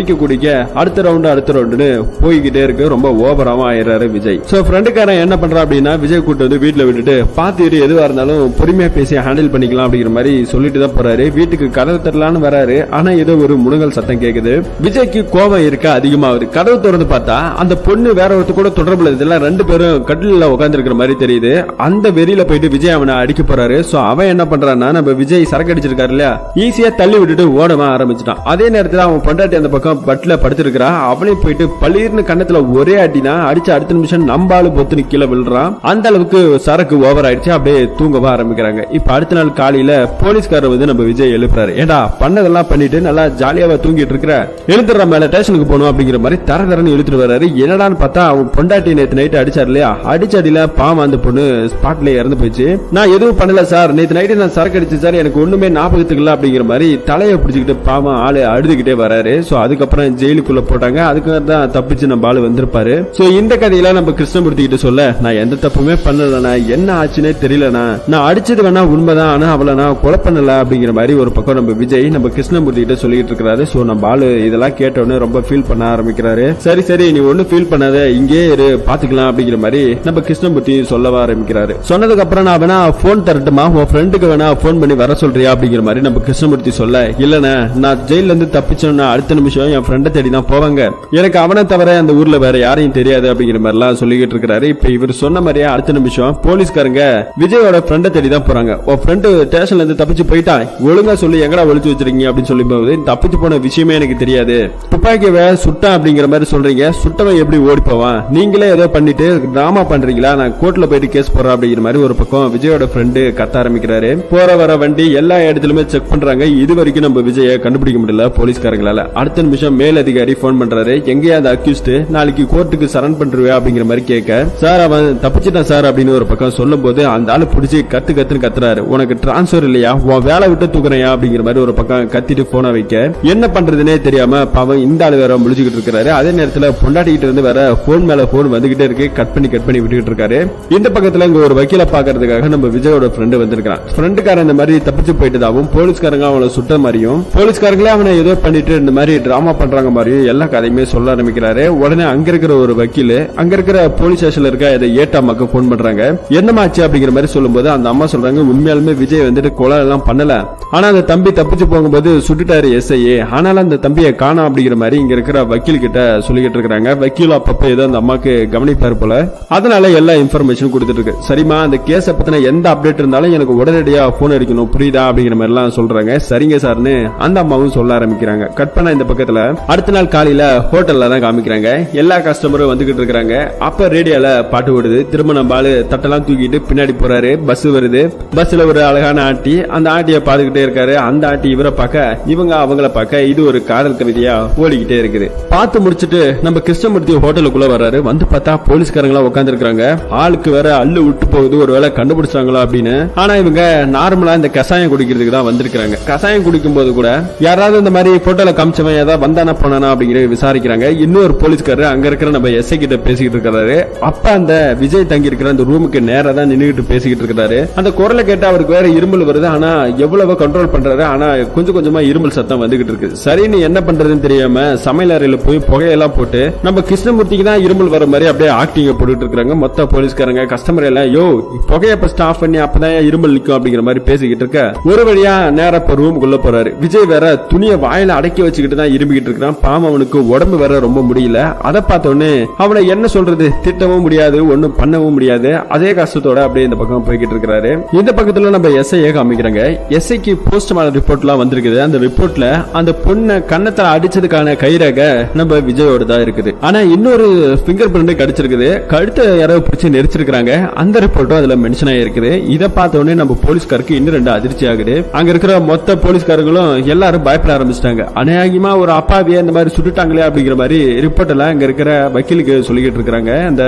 குடிக்க அடுத்த ரவுண்டுன்னு போய்கிட்டே இருக்கு. ரொம்ப ஓவராவும் ஆயிடுறாரு விஜய். சோ ஃப்ரெண்டுக்காரன் என்ன பண்றான் அப்படின்னா விஜய் கூட்டு வந்து வீட்டுல விட்டுட்டு பாத்து எதுவா இருந்தாலும் பொறுமையா பேசி ஹேண்டில் பண்ணிக்கலாம் அப்படிங்கிற மாதிரி சொல்லிட்டு தான் போறாரு. வீட்டுக்கு கதவு தரலான்னு வராரு. ஆனா ஏதோ ஒரு முணுகல் சத்தம் கேக்குது. விஜய்க்கு கோபம் இருக்க அதிகமாகுது. கதவு திறந்து பார்த்தா அந்த பொண்ணு வேற ஒருத்தர் கூட தொடர்புல இதெல்லாம் ரெண்டு பேரும் கட்டில உட்கார்ந்து இருக்கிற மாதிரி தெரியுது. அந்த வெறியில போயிட்டு விஜய் அவனை அடிக்க போறாரு. சோ அவன் என்ன பண்றான்னா நம்ம விஜய் சரக்கு அடிச்சிருக்காரு இல்லையா, ஈஸியா தள்ளி விட்டுட்டு ஓடவா ஆரம்பிச்சிட்டான். அதே நேரத்தில் அவன் பொண்டாட்டி அந்த பக்கம் பட்ல படுத்திருக்கிறா. அவனையும் போயிட்டு பளிர்னு கண்ணத்துல ஒரே அடினா அடிச்சு அடுத்த நிமிஷம் நம்பாலு பொத்துன்னு கீழே விழுறான். அந்த அளவுக்கு சரக்கு ஓவர் ஆயிடுச்சு. அப்படியே தூங்கவா ஆரம்பிக்கிறாங்க. இப்ப அடுத்த நாள் காலையில போலீஸ்காரர் வந்து நம்ம விஜய் எழுப்புறாரு. ஏண்டா பண்ணதெல்லாம் பண்ணிட்டு நல்லா ஜாலியாவா தூங்கிட்டு இருக்கிற, எழுத்துற மேல ஸ்டேஷனுக்கு போகணும் அப்படிங்கிற மாதிரி தரன்னு இழுத்துட்டு வர்றாரு. என்னடான்னு பார்த்தா அவன் பொண்டாட்டி நேத்து நைட்டு அடிச்சாரு இல்லையா, அடிச்ச அடியில பாவம் அந்த பொண்ணு ஸ்பாட்ல இறந்து போயிடுச்சு. நான் எதுவும் பண்ணல சார், நேத்து நைட்டு நான் சரக்கு அடிச்சு சார், எனக்கு ஒண்ணுமே ஞாபகத்துக்கு இல்ல அப்படிங்கிற மாதிரி தலையை பிடிச்சிக்கிட்டு பாவம் ஆளு அழுதுகிட்டே வராரு. சோ அதுக்கப்புறம் ஜெயிலுக்குள்ள போட்டாங்க. அதுக்கு தான் தப்பிச்சு நம்ம ஆளு வந்திருப்பாரு. சோ இந்த கதையில நம்ம கிருஷ்ணமூர்த்தி கிட்ட சொல்ல, நான் எந்த தப்புமே பண்ணலண்ணா, என்ன ஆச்சுன்னே தெரியலண்ணா, நான் அடிச்சது வேணா உண்மைதான், ஆனா அவளை நான் கொலை பண்ணல அப்படிங்கிற மாதிரி ஒரு பக்கம் நம்ம விஜய் நம்ம கிருஷ்ணமூர்த்தி கிட்ட சொல்லிட்டு இருக்கிறாரு. சோ நம்ம ஆளு இதெல்லாம் கேட்டோன்னு ரொம்ப ஃபீல் பண்ண ஆரம்பிக்கிறாரு. சரி சரி நீ ஒண்ணு ஃபீல் பண்ணாத, இங்கே இரு பாத்துக்கலாம் அப்படிங்கிற மாதிரி நம்ம கிருஷ்ணமூர்த்தி சொல்லவா ஆரம்பிக்கிறாரு. சொன்னதுக்கு அப்புறம் நான் வேணா போன் தரட்டுமா, உன் ஃப்ரெண்டுக்கு வேணா போன் பண்ணி வர சொல்றியா அப்படிங்கிற மாதிரி நம்ம கிருஷ்ணமூர்த்தி சொல்ல, இல்லண்ணா நான் ஜெயில இருந்து தப்பிச்சோன்னா அடுத்த நிமிஷம் என் ஃப்ரெண்டை தேடி தான் போவாங்க, எனக்கு அவனை தவிர அந்த ஊர்ல வேற யாரையும் தெரியாது அப்படிங்கிற மாதிரி எல்லாம் சொல்லிக்கிட்டு இருக்காரு. இப்ப இவர் சொன்ன மாதிரியே அடுத்த நிமிஷம் போலீஸ்காரங்க விஜயோட ஃப்ரெண்டை தேடி தான் போறாங்க. உன் ஃப்ரெண்டு ஸ்டேஷன்ல இருந்து தப்பிச்சு போயிட்டான், ஒழுங்கா சொல்லி எங்கடா ஒளிச்சு வச்சிருக்கீங்க அப்படின்னு சொல்லி போகுது. தப்பிச்சு போன விஷயமே எனக்கு தெரியாது, துப்பாக்கியை சுட்டான் அப்படிங்கிற மாதிரி சொல்றீங்க, சுட்டவன் எப்படி ஓடி போவான், நீங்களே ஏதோ பண்ணிட்டு டிராமா பண்றீங்களா, நான் கோர்ட்ல போயிட்டு கேஸ் போறேன் அப்படிங்கிற மாதிரி ஒரு பக்கம் விஜயோட ஃப்ரெண்டு கத்த ஆரம்பிக்கிறாரு. போற வர வண்டி எல்லா இடத்துலயுமே செக் பண்றாங்க. இது வரைக்கும் நம்ம விஜய கண்டுபிடிக்க முடியல போலீஸ்காரங்களால. அடுத்த நிமிஷம் மேல் அதிகாரி போன் பண்றாரு. எங்கேயா அந்த அக்யூஸ்ட் நாளைக்கு கோர்ட்டுக்கு சரண் பண்றியா அப்படிங்கிற மாதிரி கேட்க, சார் அவன் தப்பிச்சிட்டான் சார் அப்படின்னு ஒரு பக்கம் சொல்லும் போது அந்த ஆளு பிடிச்சி கத்துன்னு கத்துறாரு. உனக்கு டிரான்ஸ்பர் இல்லையா, உன் வேலை விட்டு தூக்குறையா அப்படிங்கிற மாதிரி ஒரு பக்கம் கத்திட்டு போன வைக்க என்ன பண்றதுனே தெரியாம பாவம் இந்த ஆளு வேற முழிச்சுக்கிட்டு இருக்காரு. அதே நேரத்துல பொண்டாட்டிக்கிட்டு இருந்து வேற போன் மேல போன் வந்துகிட்டே இருக்கு. கட் பண்ணி விட்டுக்கிட்டு இருக்காரு. இந்த பக்கத்துல இங்க ஒரு வக்கீல பாக்குறதுக்காக நம்ம விஜயோட ஃப்ரெண்டு வந்திருக்கான். ஃப்ரெண்டுக்காரன் இந்த மாதிரி தப்பிச்சு போயிட்டதாவும் போலீஸ்காரங்க அவனை சுட்ட மாதிரியும் போலீஸ்காரங்களே அவனை ஏதோ பண்ணிட்டு இந்த மாதிரி டிராமா பண்றாங்க மாதிரியும் எல்லா கதையுமே சொல்ல ஆரம்பிக்கிறாரு. உடனே அங்க இருக்கிற ஒரு வக்கீல் அங்க இருக்கிற போலீஸ் ஸ்டேஷன்ல இருக்க இதை ஏட்டாமாக்கு போன் பண்றாங்க. என்னமாச்சு அப்படிங்கிற மாதிரி சொல்லும்போது அந்த அம்மா சொல்றாங்க, உண்மையாலுமே விஜய் வந்துட்டு கொலை எல்லாம் பண்ணல, ஆனா அந்த தம்பி தப்பிச்சு போகும்போது சுட்டுட்டாரு எஸ்ஐஏ, ஆனாலும் அந்த தம்பியை காணோம் அப்படிங்கிற மாதிரி இங்க இருக்கிற வக்கீல் கிட்ட சொல்லிக்கிட்டு இருக்காங்க. வக்கீல் அப்பப்ப ஏதோ அந்த அம்மாக்கு கவனிப்பாரு போல, அதனால எல்லா இன்ஃபர்மேஷன் கொடுத்துட்டு இருக்கு. சரிமா அந்த கேஸ பத்தின எந்த அப்டேட் இருந்தாலும் எனக்கு உடனடியா போன் அடிக்கணும் புரியுதா அப்படிங்கிற மாதிரி எல்லாம் சொல்றாங்க. சரிங்க சார்னு அந்த அம்மாவும் சொல்ல ஆரம்பிக்கிறாங்க. கட் பண்ண இந்த பக்கத்துல அடுத்த நாள் காலையில ஹோட்டல்ல தான் காமிக்கிறாங்க. எல்லா கஸ்டமரும் வந்துகிட்டு இருக்காங்க. அப்ப ரேடியோல பாட்டு ஓடுது. திரும்ப நம்ம ஆளு தட்டெல்லாம் தூக்கிட்டு பின்னாடி போறாரு. பஸ் வருது. பஸ்ல ஒரு அழகான ஆட்டி, அந்த ஆட்டியை பார்த்துக்கிட்டே இருக்காரு. அந்த ஆட்டி இவரை பார்க்க, இவங்க அவங்கள பார்க்க, இது ஒரு காதல் கவிதையா ஓடிக்கிட்டே இருக்குது. பார்த்து முடிச்சுட்டு நம்ம கிருஷ்ணமூர்த்தி ஹோட்டலுக்குள்ள வர்றாரு. வந்து பார்த்தா போலீஸ்காரங்களா உட்கார்ந்து இருக்காங்க. ஆளுக்கு வேற அள்ளு விட்டு போகுது, ஒருவேளை கண்டுபிடிச்சாங்களா அப்படின்னு. ஆனா இவங்க நார்மலா இந்த கசாயம் குடிக்கிறதுக்கு தான் வந்திருக்காங்க. கசாயம் குடிக்கும் போது கூட யாராவது இந்த மாதிரி போட்டோல காமிச்சவன் ஏதாவது வந்தானா போனானா அப்படிங்கிற விசாரிக்கிறாங்க. இன்னொரு போலீஸ்காரர் அங்க இருக்கிற நம்ம எஸ்ஐ கிட்ட பேசிக்கிட்டு இருக்காரு. அப்ப அந்த விஜய் தங்கி இருக்கிற அந்த ரூமுக்கு நேரா தான் நின்னுகிட்டு பேசிக்கிட்டு இருக்காரு. அந்த குரலை கேட்டா அவருக்கு வேற இருமல் வருது. ஆனா எவ்வளவு கண்ட்ரோல் பண்றாரு, ஆனா கொஞ்சம் கொஞ்சமா இருமல் சத்தம் வந்துகிட்டு இருக்கு. சரின்னு என்ன பண்றதுன்னு தெரியாம சமையல் அறையில போய் புகையெல்லாம் போட்டு நம்ம கிருஷ்ணமூர்த்திக்கு தான் இருமல் வர மாதிரி அப்படியே ஆக்டிங் போட்டுட்டு இருக்காங்க. மொத்த போலீஸ்காரங்க கஸ்டமர் எல்லாம் யோ புகையை ஃபர்ஸ்ட் ஆஃப் பண்ணி அப்பதான் இருமல் நிக்கும் அப்படிங்கிற மாதிரி பேசிக்கிட்டு இருக்க ஒரு வழியா நேரா ரூமுக்குள்ள போறாரு. விஜய் வேற துணியை வாயில அடக்கி வச்சுக்கிட்டு தான் இருமிக்கிட்டு இருக்கான். பாவம் அவனுக்கு உடம்பு வேற ரொம்ப முடியல. அதை பார்த்தோன்னு அவனை என்ன சொல்றது, திட்டவும் முடியாது, ஒன்னும் பண்ணவும் முடியாது. அதே கஷ்டத்தோட அப்படியே இந்த பக்கம் போய்கிட்டு இருக்காரு. இந்த பக்கத்துல நம்ம எஸ்ஐ காமிக்கிறாங்க. எஸ்ஐக்கு போஸ்ட்மார்டம் ரிப்போர்ட் எல்லாம் வந்திருக்குது. அந்த ரிப்போர்ட்ல அந்த பொண்ணை கண்ணத்துல அடிச்சதுக்கான கைரேக நம்ம விஜயோட தான் இருக்குது. ஆனா இன்னொரு பிங்கர் பிரிண்ட் கிடைச்சிருக்குது. கழுத்தை யாரோ பிடிச்சி நெரிச்சிருக்காங்க. அந்த ரிப்போர்ட்டும் அதுல மென்ஷன் ஆயிருக்குது. இதை பார்த்த உடனே நம்ம போலீஸ்காருக்கு இன்னும் ரெண்டு அதிர்ச்சி ஆகுது. அங்க இருக்கிற மொத்த போலீஸ்காரங்களும் எல்லாரும் பயப்பட ஆரம்பிச்சிட்டாங்க. அநேகமா ஒரு அப்பாவிய இந்த மாதிரி சுட்டுட்டாங்களே அப்படிங்கிற மாதிரி ரிப்போர்ட் எல்லாம் அங்க இருக்கிற வக்கீலுக்கு சொல்லிக்கிட்டு இருக்காங்க. அந்த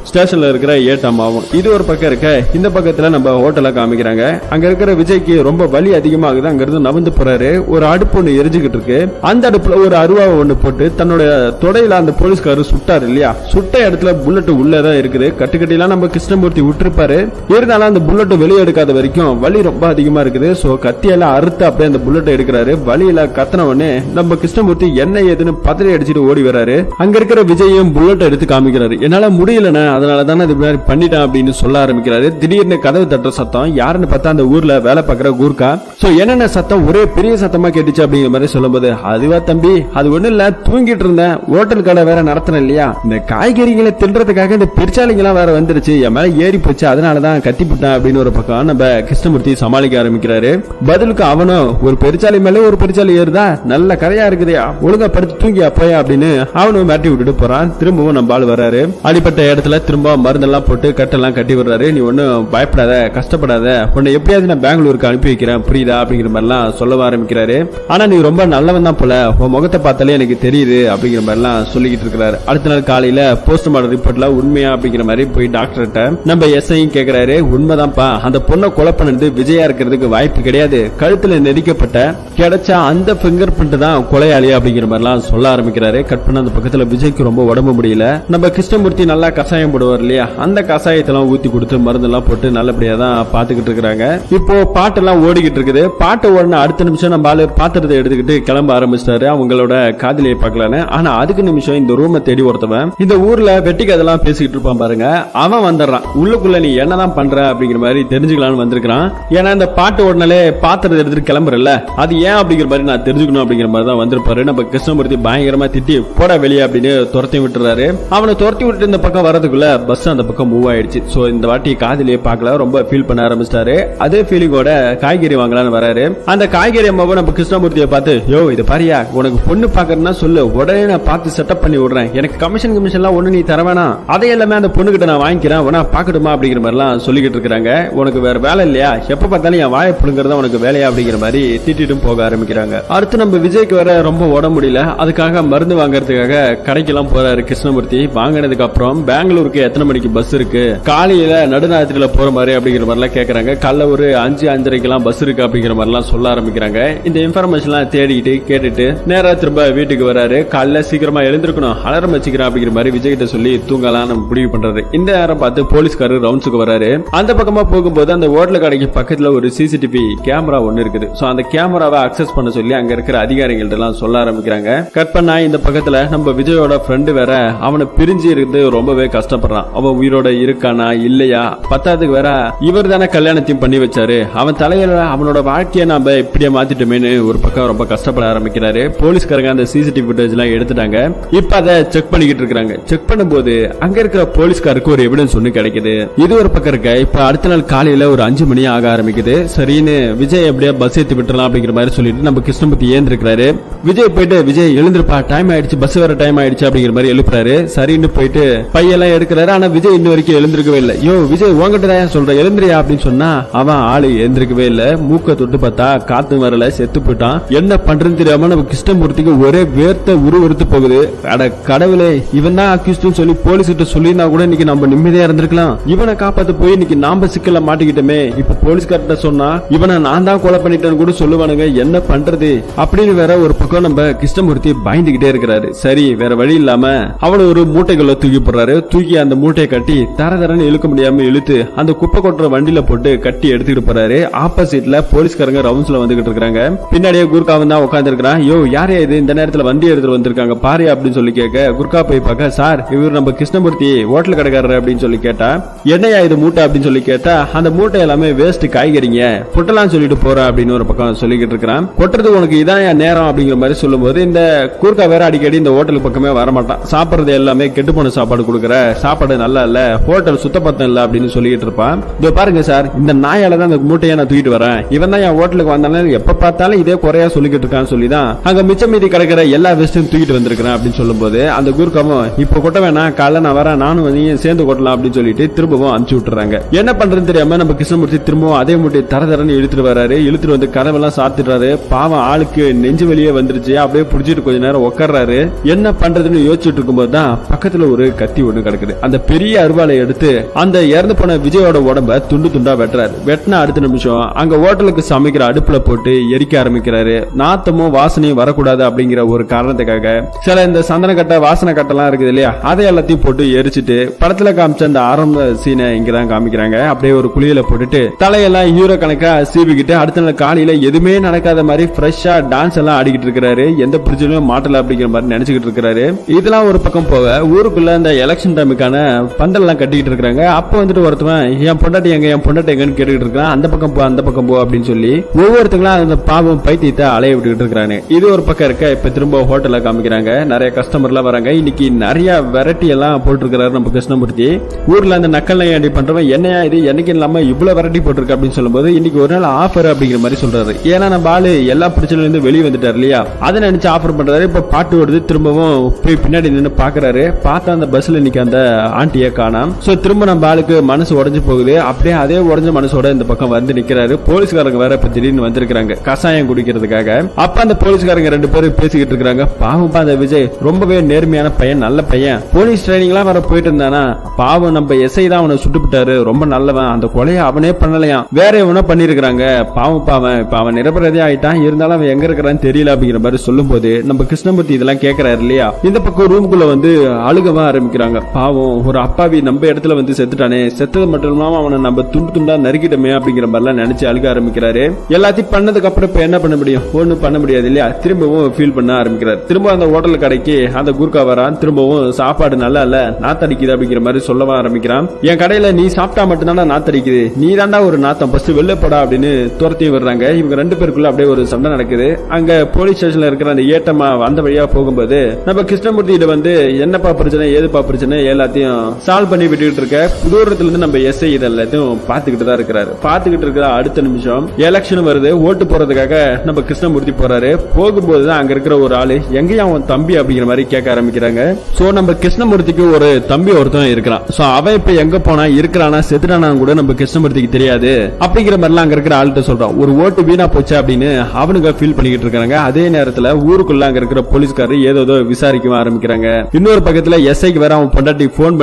ஸ்டேஷன்ல இருக்கிற ஏட்டாமாவும் இது ஒரு பக்கம் இருக்க, இந்த பக்கத்துல நம்ம ஹோட்டல காமிக்கிறாங்க. அங்க இருக்கிற விஜய்க்கு ரொம்ப வலி அதிகமாகுது. அங்க இருந்து நவந்து போறாரு. ஒரு அடுப்பு ஒண்ணு எரிஞ்சுக்கிட்டு இருக்கு. அந்த அடுப்புல ஒரு அருவாவை ஒண்ணு போட்டு தன்னோட தொடையில அந்த போலீஸ்காரர் சுட்டாரு இல்லையா, சுட்ட இடத்துல புல்லட் உள்ளதான் இருக்குது. கட்டுக்கட்டிலாம் நம்ம கிருஷ்ணமூர்த்தி விட்டுருப்பாரு. இருந்தாலும் அந்த புல்லட் வெளியே எடுக்காத வரைக்கும் வலி ரொம்ப அதிகமா இருக்குது. சோ கத்தியெல்லாம் அறுத்து அப்படியே அந்த புல்லட் எடுக்கிறாரு. வலியில கத்தன உடனே நம்ம கிருஷ்ணமூர்த்தி என்ன ஏதுன்னு பதறி அடிச்சுட்டு ஓடி வராரு. அங்க இருக்கிற விஜயும் புல்லட் எடுத்து காமிக்கிறாரு. என்னால முடியலண்ணா, அதனால தானே இது மாதிரி பண்ணிட்டான் அப்படின்னு சொல்ல ஆரம்பிக்கிறாரு. திடீர்னு கதவு தட்டுற சத்தம். யாருன்னு பார்த்தா அந்த ஊர்ல வேலை பார்க்கிற கூர்க்கா. சோ என்னென்ன சத்தம் ஒரே பெரிய சத்தமா கேட்டுச்சு அப்படிங்கிற மாதிரி சொல்லும்போது, அதுவா தம்பி, அது ஒண்ணு இல்ல, தூங்கிட்டு இருந்தேன், ஹோட்டல் கடை வேற நடத்தின இல்லையா, இந்த காய்கறிகளை தின்றதுக்காக இந்த பெருச்சாலிங்கெல்லாம் வேற வந்துருச்சு, என் மேல ஏறி போச்சு, அதனாலதான் கத்திவிட்டான் அப்படின்னு ஒரு பக்கம் நம்ம கிருஷ்ணமூர்த்தி சமாளிக்க ஆரம்பிக்கிறாரு. பதிலுக்கு அவனும் ஒரு பெருச்சாலி மேல ஒரு பெருச்சாலி ஏறுதா, நல்ல கதையா இருக்குதையா, ஒழுங்கா படுத்து தூங்கி அப்போயா அப்படின்னு அவனும் மாட்டி விட்டுட்டு போறான். திரும்பவும் நம்ம ஆள் வர்றாரு. அடிப்பட்ட இடத்துல திரும்ப மருந்தெல்லாம் போட்டு கட்டெல்லாம் கட்டி விடுறாரு. நீ ஒன்னும் பயப்படாத, கஷ்டப்படாத, உன்னை எப்படியாவது நான் பெங்களூருக்கு அனுப்பி வைக்கிறேன், புரியுதா அப்படிங்கிற மாதிரிலாம் சொல்ல ஆரம்பிக்கிறாரு. ஆனா நீ ரொம்ப நல்லவன் தான் போல, உன் முகத்தை பார்த்தாலே எனக்கு தெரியுது அப்படிங்கிற மாதிரிலாம் சொல்லிக்கிட்டு இருக்கிறாரு. அடுத்த நாள் காலையில போஸ்ட்மார்டம் ரிப்போர்ட்ல உண்மையா அப்படிங்கிற மாதிரி போய் டாக்டர்கிட்ட நம்ம எஸ்ஐயும் கேட்கிறாரு. உண்மைதான்ப்பா, அந்த பொண்ணை கொலை பண்ணது விஜயா இருக்கிறதுக்கு வாய்ப்பு கிடையாது, கழுத்துல நெரிக்கப்பட்ட கிடைச்ச அந்த பிங்கர் பிரிண்ட் தான் கொலையாளி அப்படிங்கிற மாதிரிலாம் சொல்ல ஆரம்பிக்கிறாரு. கட் பண்ண அந்த பக்கத்துல விஜய்க்கு ரொம்ப உடம்பு முடியல. நம்ம கிருஷ்ணமூர்த்தி நல்லா கசாயம் போடுவார் இல்லையா, அந்த கசாயத்தெல்லாம் ஊத்தி கொடுத்து மருந்தெல்லாம் போட்டு நல்லபடியா தான் பாத்துக்கிட்டு இருக்காங்க. இப்போ பாட்டெல்லாம் ஓடிக்கிட்டு இருக்குது. பாட்டு ஓடின அடுத்த நிமிஷம் நம்ம ஆளு பாத்திரத்தை எடுத்துக்கிட்டு கிளம்ப ஆரம்பிச்சிட்டாரு அவங்களோட காதலியை பார்க்கலான்னு. ஆனா அதுக்கு நிமிஷம் இந்த ரூமை தேடி ஒருத்தவன் இந்த ஊர்ல வெட்டிக்கு அதெல்லாம் பேசிக்கிட்டு இருப்பான் பாருங்க, அவன் வந்துடுறான். உள்ளுக்குள்ள நீ என்னதான் பண்ற அப்படிங்கிற மாதிரி தெரிஞ்சுக்கலான்னு வந்திருக்கான். ஏன்னா இந்த பாட்டு ஓடினாலே பாத்திரத்தை எடுத்துட்டு கிளம்புறல, அது ஏன் அப்படிங்கிற மாதிரி நான் தெரிஞ்சுக்கணும் அப்படிங்கிற மாதிரி தான் வந்திருப்பாரு. நம்ம கிருஷ்ணமூர்த்தி பயங்கரமா திட்டி போட வெளியே அப்படின்னு துரத்தி விட்டுறாரு. அவனை துரத்தி விட்டு இந்த பக்கம் வரதுக்குள்ள பஸ் அந்த பக்கம் மூவ் ஆயிடுச்சு. சோ இந்த வாட்டி காதலியே பார்க்கல, ரொம்ப ஃபீல் பண்ண ஆரம்பிச்சிட்டாரு. அதே ஃபீலிங்கோட காய்கறி வாங்கலான்னு வராரு. அந்த காய்கறி அம்மாவை நம்ம கிருஷ்ணமூர்த்தியை பார்த்து, யோ இது பாரியா, உனக்கு பொண்ணு பாக்கறதுனா சொல்லு, உடனே நான் பார்த்து செட்டப் பண்ணி விடுறேன், எனக்கு கமிஷன் எல்லாம் ஒண்ணு நீ தர வேணாம், அதை எல்லாமே அந்த பொண்ணு கிட்ட நான் வாங்கிக்கிறேன், உனா பாக்கட்டுமா அப்படிங்கிற மாதிரி எல்லாம் சொல்லிக்கிட்டு இருக்காங்க. உனக்கு வேற வேலை இல்லையா, எப்ப பார்த்தாலும் என் வாயை புடுங்கறதா உனக்கு வேலையா அப்படிங்கிற மாதிரி திட்டிட்டும் போக ஆரம்பிக்கிறாங்க. அடுத்து நம்ம விஜய்க்கு வேற ரொம்ப உடம்பு முடியல. அதுக்காக மருந்து வாங்கறதுக்காக கடைக்கெல்லாம் போறாரு கிருஷ்ணமூர்த்தி. வாங்கினதுக்கு அப்புறம் பெங்களூருக்கு எத்தனை மணிக்கு பஸ் இருக்கு, காலையில நடுநாயத்துல போற மாதிரி அப்படிங்கிற மாதிரி எல்லாம் கேக்குறாங்க. காலைல ஒரு 5:05 பஸ் இருக்கு அப்படிங்கிற மாதிரி எல்லாம் சொல்ல ஆரம்பிக்கிறாங்க. இந்த இன்ஃபர்மேஷன் எல்லாம் தேடிட்டு கேட்டுட்டு நேரா திரும்ப வீட்டுக்கு வராரு. காலைல சீக்கிரமா எழுந்திருக்கணும், அலாரம் வச்சுக்கிறேன் அப்படிங்கிற மாதிரி விஜய் கிட்ட சொல்லி தூங்கலாம் நம்ம முடிவு பண்றாரு. இந்த நேரம் பார்த்து போலீஸ்காரர் ரவுண்ட்ஸுக்கு வராரு. அந்த பக்கமா போகும்போது அந்த ஹோட்டல் கடைக்கு பக்கத்துல ஒரு சிசிடிவி கேமரா ஒன்னு இருக்குது. சோ அந்த கேமராவை அக்சஸ் பண்ண சொல்லி அங்க இருக்கிற அதிகாரிகள்ட்ட எல்லாம் சொல்ல ஆரம்பிக்கிறாங்க. கட் பண்ணா இந்த பக்கத்துல நம்ம விஜயோட ஃப்ரெண்டு வேற அவனை பிரிஞ்சு இருந்து ரொம்பவே கஷ்டப்படுறான். அவன் உயிரோட இருக்கானா இல்லையா, பத்தாவதுக்கு வேற இவர் தானே கல்யாணத்தையும் பண்ணி வச்சாரு, அவன் தலையில அவனோட வாழ்க்கையை நாம இப்படியே மாத்திட்டோமேனு ஒரு பக்கம் ரொம்ப கஷ்டப்பட ஆரம்பிக்கிறாரு. போலீஸ்காரங்க அந்த சிசிடிவி ஃபுட்டேஜ் எல்லாம் எடுத்துட்டாங்க. இப்ப அதை செக் பண்ணிக்கிட்டு இருக்காங்க. செக் பண்ணும்போது அங்க இருக்கிற போலீஸ்காருக்கு ஒரு எவிடன்ஸ் ஒண்ணு கிடைக்குது. இது ஒரு பக்கம் இருக்க. இப்ப அடுத்த நாள் காலையில ஒரு 5 மணி ஆக ஆரம்பிக்குது. சரின்னு விஜய் எப்படியா பஸ் ஏத்தி விட்டுறலாம் அப்படிங்கிற மாதிரி சொல்லிட்டு நம்ம கிருஷ்ணமூர்த்தி ஏந்திருக்கிறாரு. விஜய் போயிட்டு, விஜய் எழுந்திருப்பா, டைம் ஆயிடுச்சு, பஸ் வர டைம் ஆயிடுச்சு அப்படிங்கிற மாதிரி எழுப்புறாரு. சரின்னு போயிட்டு பையெல்லாம் எடுக்கிறாரு. ஆனா விஜய் இன்ன வரைக்கும் எழுந்திருக்கவே இல்லை. யோ விஜய் உங்ககிட்ட தான் சொல்ற, எழுந்திரியா அப்படின்னு சொன்னா அவன் ஆளு எந்திரிக்கவே இல்ல. மூக்க தொட்டு பார்த்தா காத்து வரல, செத்து போயிட்டான். என்ன பண்றதுன்னு தெரியாம நம்ம கிருஷ்ணமூர்த்திக்கு ஒரே வேர்த்த உருவெடுத்து போகுது. அட கடவுளே, இவன் தான் அக்யூஸ்ட்னு சொல்லி போலீஸ் கிட்ட சொல்லியிருந்தா கூட இன்னைக்கு நம்ம நிம்மதியா இருந்திருக்கலாம். இவனை காப்பாத்து போய் இன்னைக்கு நாம சிக்கல மாட்டிக்கிட்டோமே. இப்ப போலீஸ்கார்ட்ட சொன்னா இவனை நான் தான் கொலை பண்ணிட்டேன்னு கூட சொல்லுவானுங்க. என்ன பண்றது அப்படின்னு வேற ஒரு பக்கம் நம்ம கிருஷ்ணமூர்த்தி பயந்துகிட்டே இருக்கிறாரு. சரி, வேற வழி இல்லாம அவனை ஒரு மூட்டைகளை தூக்கி போடுறாரு. தூக்கி அந்த மூட்டையை கட்டி தரன்னு இழுக்க முடியாம இழுத்து அந்த குப்பை கொட்டுற வண்டியில போட்டு கட்டி எடுத்துக்கிட்டு போறாரு. ஆப்போசிட்ல போலீஸ்காரங்க ரவுண்ட்ஸ்ல வந்துகிட்டு இருக்காங்க. பின்னாடியே குர்காவன் தான் உட்கார்ந்து இருக்கிறான். யோ, யாரே இது இந்த நேரத்துல வண்டி எடுத்துட்டு வந்திருக்காங்க பாரு அப்படின்னு சொல்லி கேட்க, குர்கா போய் பார்க்க, சார் இவர் நம்ம கிருஷ்ணமூர்த்தி ஹோட்டல் கடைக்காரர் அப்படின்னு சொல்லி கேட்டா, என்னையா இது மூட்டை அப்படின்னு சொல்லி கேட்டா, அந்த மூட்டை எல்லாமே வேஸ்ட் காய்கறிங்க, கொட்டலாம் சொல்லிட்டு போற அப்படின்னு ஒரு பக்கம் சொல்லிக்கிட்டு இருக்கிறான். கொட்டுறது உனக்கு இதான் நேரம் அப்படிங்கிற மாதிரி சொல்லும் போது இந்த குர்கா வேற அடிக்கடி இந்த ஹோட்டல் பக்கமே வரமாட்டான். சாப்பிடுறது எல்லாமே கெட்டு போன சாப்பாடு கொடுக்குற, சாப்பாடு நல்லா இல்ல, ஹோட்டல் சுத்தப்பத்தம் இல்ல அப்படின்னு சொல்லிட்டு இருப்பான். இதோ பாருங்க சார், இந்த நாயால தான் அந்த மூட்டையை நான் தூக்கிட்டு வரேன். இவன் தான் என் ஹோட்டலுக்கு வந்தாலும் எப்ப பார்த்தாலும் இதே குறையா சொல்லிக்கிட்டு இருக்கான்னு சொல்லிதான் அங்க மிச்சம் மீதி கிடைக்கிற எல்லா வேஸ்டையும் தூக்கிட்டு வந்திருக்கிறேன் அப்படின்னு சொல்லும் போது அந்த குர்காவும் இப்ப கொட்ட வேணாம், காலைல நான் வரேன், நானும் நீ சேர்ந்து கொட்டலாம் அப்படின்னு சொல்லிட்டு திரும்பவும் அனுப்பிச்சு விட்டுறாங்க. என்ன பண்றதுன்னு தெரியாம நம்ம கிருஷ்ணமூர்த்தி திரும்பவும் அதே மூட்டை தரன்னு இழுத்துட்டு வராரு. இழுத்துட்டு வந்து கதவெல்லாம் சாத்திடுறாரு. பாவம் ஆளுக்கு நெஞ்சு வெளியே வந்துருச்சு. அப்படியே புடிச்சிட்டு கொஞ்ச நேரம் உட்கார்றாரு. என்ன பண்றதுன்னு யோசிச்சுட்டு இருக்கும்போது தான் பக்கத்துல ஒரு கத்தி ஒண்ணு கிடக்குது. அந்த பெரிய அருவாளை எடுத்து அந்த இறந்து போன விஜயோட உடம்ப துண்டு துண்டா வெட்டுறாரு. வெட்டின அடுத்த நிமிஷம் அங்க ஹோட்டலுக்கு சமைக்கிற அடுப்புல போட்டு எரிக்க ஆரம்பிக்கிறாரு. நாத்தமும் வாசனையும் வரக்கூடாது அப்படிங்கிற ஒரு காரணத்துக்காக சில இந்த சந்தன கட்டை வாசனை கட்டெல்லாம் இருக்குது இல்லையா, அதை எல்லாத்தையும் போட்டு எரிச்சிட்டு படத்துல காமிச்ச அந்த ஆரம்ப சீனை இங்கதான் காமிக்கிறாங்க. அப்படியே ஒரு குளியல போட்டுட்டு தலையெல்லாம் ஹீரோ கணக்கா சீவிக்கிட்டு அடுத்த நாள் காலையில எதுவுமே நடக்காத மாதிரி ஃப்ரெஷ்ஷா டான்ஸ் எல்லாம் ஆடிக்கிட்டு இருக்காரு. எந்த பிரச்சனையும் மாட்டல அப்படிங்கிற மாதிரி நினைச்சுக்கிட்டு இருக்காரு. இதெல்லாம் ஒரு பக்கம் போக ஊருக்குள்ள இந்த எலெக்ஷன் டைமுக்கான பந்தல் எல்லாம் கட்டிக்கிட்டு இருக்காங்க. அப்ப வந்துட்டு ஒருத்தவன் என் பொண்டாட்டி எங்கன்னு கேட்டுக்கிட்டு இருக்கான். அந்த பக்கம் போ அந்த பக்கம் போ அப்படின்னு சொல்லி ஒவ்வொருத்தங்களும் அந்த பாவம் பைத்தியத்தை அலைய விட்டுக்கிட்டு இருக்காங்க. இது ஒரு பக்கம் இருக்க. இப்ப திரும்ப ஹோட்டல்ல காமிக்கிறாங்க. நிறைய கஸ்டமர் எல்லாம் வராங்க. இன்னைக்கு நிறைய வெரைட்டி எல்லாம் போட்டிருக்கிறாரு நம்ம கிருஷ்ணமூர்த்தி. ஊர்ல அந்த நக்கல் நையாண்டி பண்றவன் என்னையா இது என்னைக்கு இல்லாம இவ்வளவு வெரைட்டி போட்டிருக்கு அப்படின்னு சொல்லும்போது இன்னைக்கு ஒரு நாள் ஆஃபர் அப்படிங்கிற மாதிரி சொல்றாரு. ஏன்னா நம்ம ஆளு எல்லா பிரச்சனையில இருந்து வெளியே வந்துட்டாரு இல்லையா, அதை நினைச்சு ஆஃபர் பண்றாரு. இப்ப பாட்டு வருது. திரும்பவும் போய் பின்னாடி நின்று பாக்குறாரு. பார்த்தா அந்த பஸ்ல இன்னைக்கு அந்த ஆண்டியை காணாம். சோ திரும்ப நம்ம ஆளுக்கு மனசு உடஞ்சு போகுது. அப்படியே அதே உடஞ்ச மனசோட இந்த பக்கம் வந்து நிக்கிறாரு. போலீஸ்காரங்க வேற இப்ப திடீர்னு வந்திருக்காங்க கசாயம் குடிக்கிறதுக்காக. அப்ப அந்த போலீஸ்காரங்க ரெண்டு பேரும் பேசிக்கிட்டு இருக்காங்க. பாவம் அந்த விஜய் ரொம்பவே நேர்மையான பையன், நல்ல பையன். போலீஸ் ட்ரைனிங் எல்லாம் வேற போயிட்டு இருந்தானா. பாவம் நம்ம எஸ்ஐ தான் அவனை சுட்டுப்பிட்டாரு, ரொம்ப நல்லவன், அந்த கொலையை அவனே பண்ணலையாம், வேற எவனோ பண்ணிருக்காங்க. பாவம் பாவன் இப்ப அவன் நிரபராதி ஆயிட்டான். இருந்தாலும் அவன் எங்க இருக்கிறான்னு தெரியல அப்படிங்கிற மாதிரி சொல்லும் போது நம்ம கிருஷ்ணமூர்த்தி இதெல்லாம் கேட்கிறாரு இல்லையா. இந்த பக்கம் ரூமுக்குள்ள வந்து அழுகவா ஆரம்பிக்கிறாங்க. பாவம் ஒரு அப்பாவி நம்ம இடத்துல வந்து செத்துட்டானே, செத்தது மட்டும் இல்லாம அவனை நம்ம துண்டு துண்டா நறுக்கிட்டோமே அப்படிங்கிற மாதிரிலாம் நினைச்சு அழுக ஆரம்பிக்கிறாரு. எல்லாத்தையும் பண்ணதுக்கு அப்புறம் இப்ப என்ன பண்ண முடியும், ஒன்னும் பண்ண முடியாது இல்லையா. திரும்பவும் ஃபீல் பண்ண ஆரம்பிக்கிறார். திரும்ப அந்த ஹோட்டல் கடைக்கு அந்த குர்கா வரான். திரும்பவும் சாப்பாடு நல்லா இல்ல, நாத்தடிக்குது அப்படிங்கிற மாதிரி சொல்லவா ஆரம்பிக்கிறான். என் கடையில நீ சாப்பிட்டா மட்டும்தான் நாத்தடிக்குது, நீ தாண்டா ஒரு நாத்தம், ஃபர்ஸ்ட் வெளில போடா அப்படின்னு துரத்தி வர்றாங்க. இவங்க ரெண்டு பேருக்குள்ள அப்படியே ஒரு சண்டை நடக்குது. அங்க போலீஸ் ஸ்டேஷன்ல இருக்கிற அந்த ஏட்டமா அந்த வழியா போகும்போது நம்ம கிருஷ்ணமூர்த்தியிட வந்து என்னப்பா பிரச்சனை ஏதுப்பா பிரச்சனை எல்லாத்தையும் சால்வ் பண்ணி விட்டுக்கிட்டு இருக்க. தூரத்துல இருந்து நம்ம எஸ்ஐ இதெல்லாத்தையும் பாத்துக்கிட்டு தான் இருக்கிறாரு. பாத்துக்கிட்டு இருக்கிற அடுத்த நிமிஷம் எலெக்ஷன் வருது. ஓட்டு போறதுக்காக நம்ம கிருஷ்ணமூர்த்தி போறாரு. போகும்போதுதான் அங்க இருக்கிற ஒரு ஆளு எங்கேயும் அவன் தம்பி அப்படிங்கிற மாதிரி கேட்க ஆரம்பிக்கிறாங்க. சோ நம்ம கிருஷ்ணமூர்த்திக்கு ஒரு தம்பி ஒருத்தன் இருக்கிறான். சோ அவன் இப்ப எங்க போனா இருக்கிறானா செத்துட்டானா கூட நம்ம கிருஷ்ணமூர்த்திக்கு தெரியாது அப்படிங்கிற மாதிரிலாம் அங்க இருக்கிற ஆள்கிட்ட சொல்றான். ஒரு ஓட்டு வீணா போச்சு அப்படின்னு அவனுங்க ஃபீல் பண்ணிக்கிட்டு இருக்காங்க. அதே நேரத்துல ஊருக்குள்ள அங்க இருக்கிற போலீஸ்காரர் ஏதோ விசாரிக்க ஆரம்பிக்கிறாங்க. இன்னொரு பக்கத்துல எஸ்ஐக்கு வேற அவன் பொண்டாட்டி போன்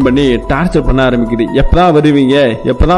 பண்ணி டார்ச்சர் பண்ண ஆரம்பிக்குது. எப்பதான்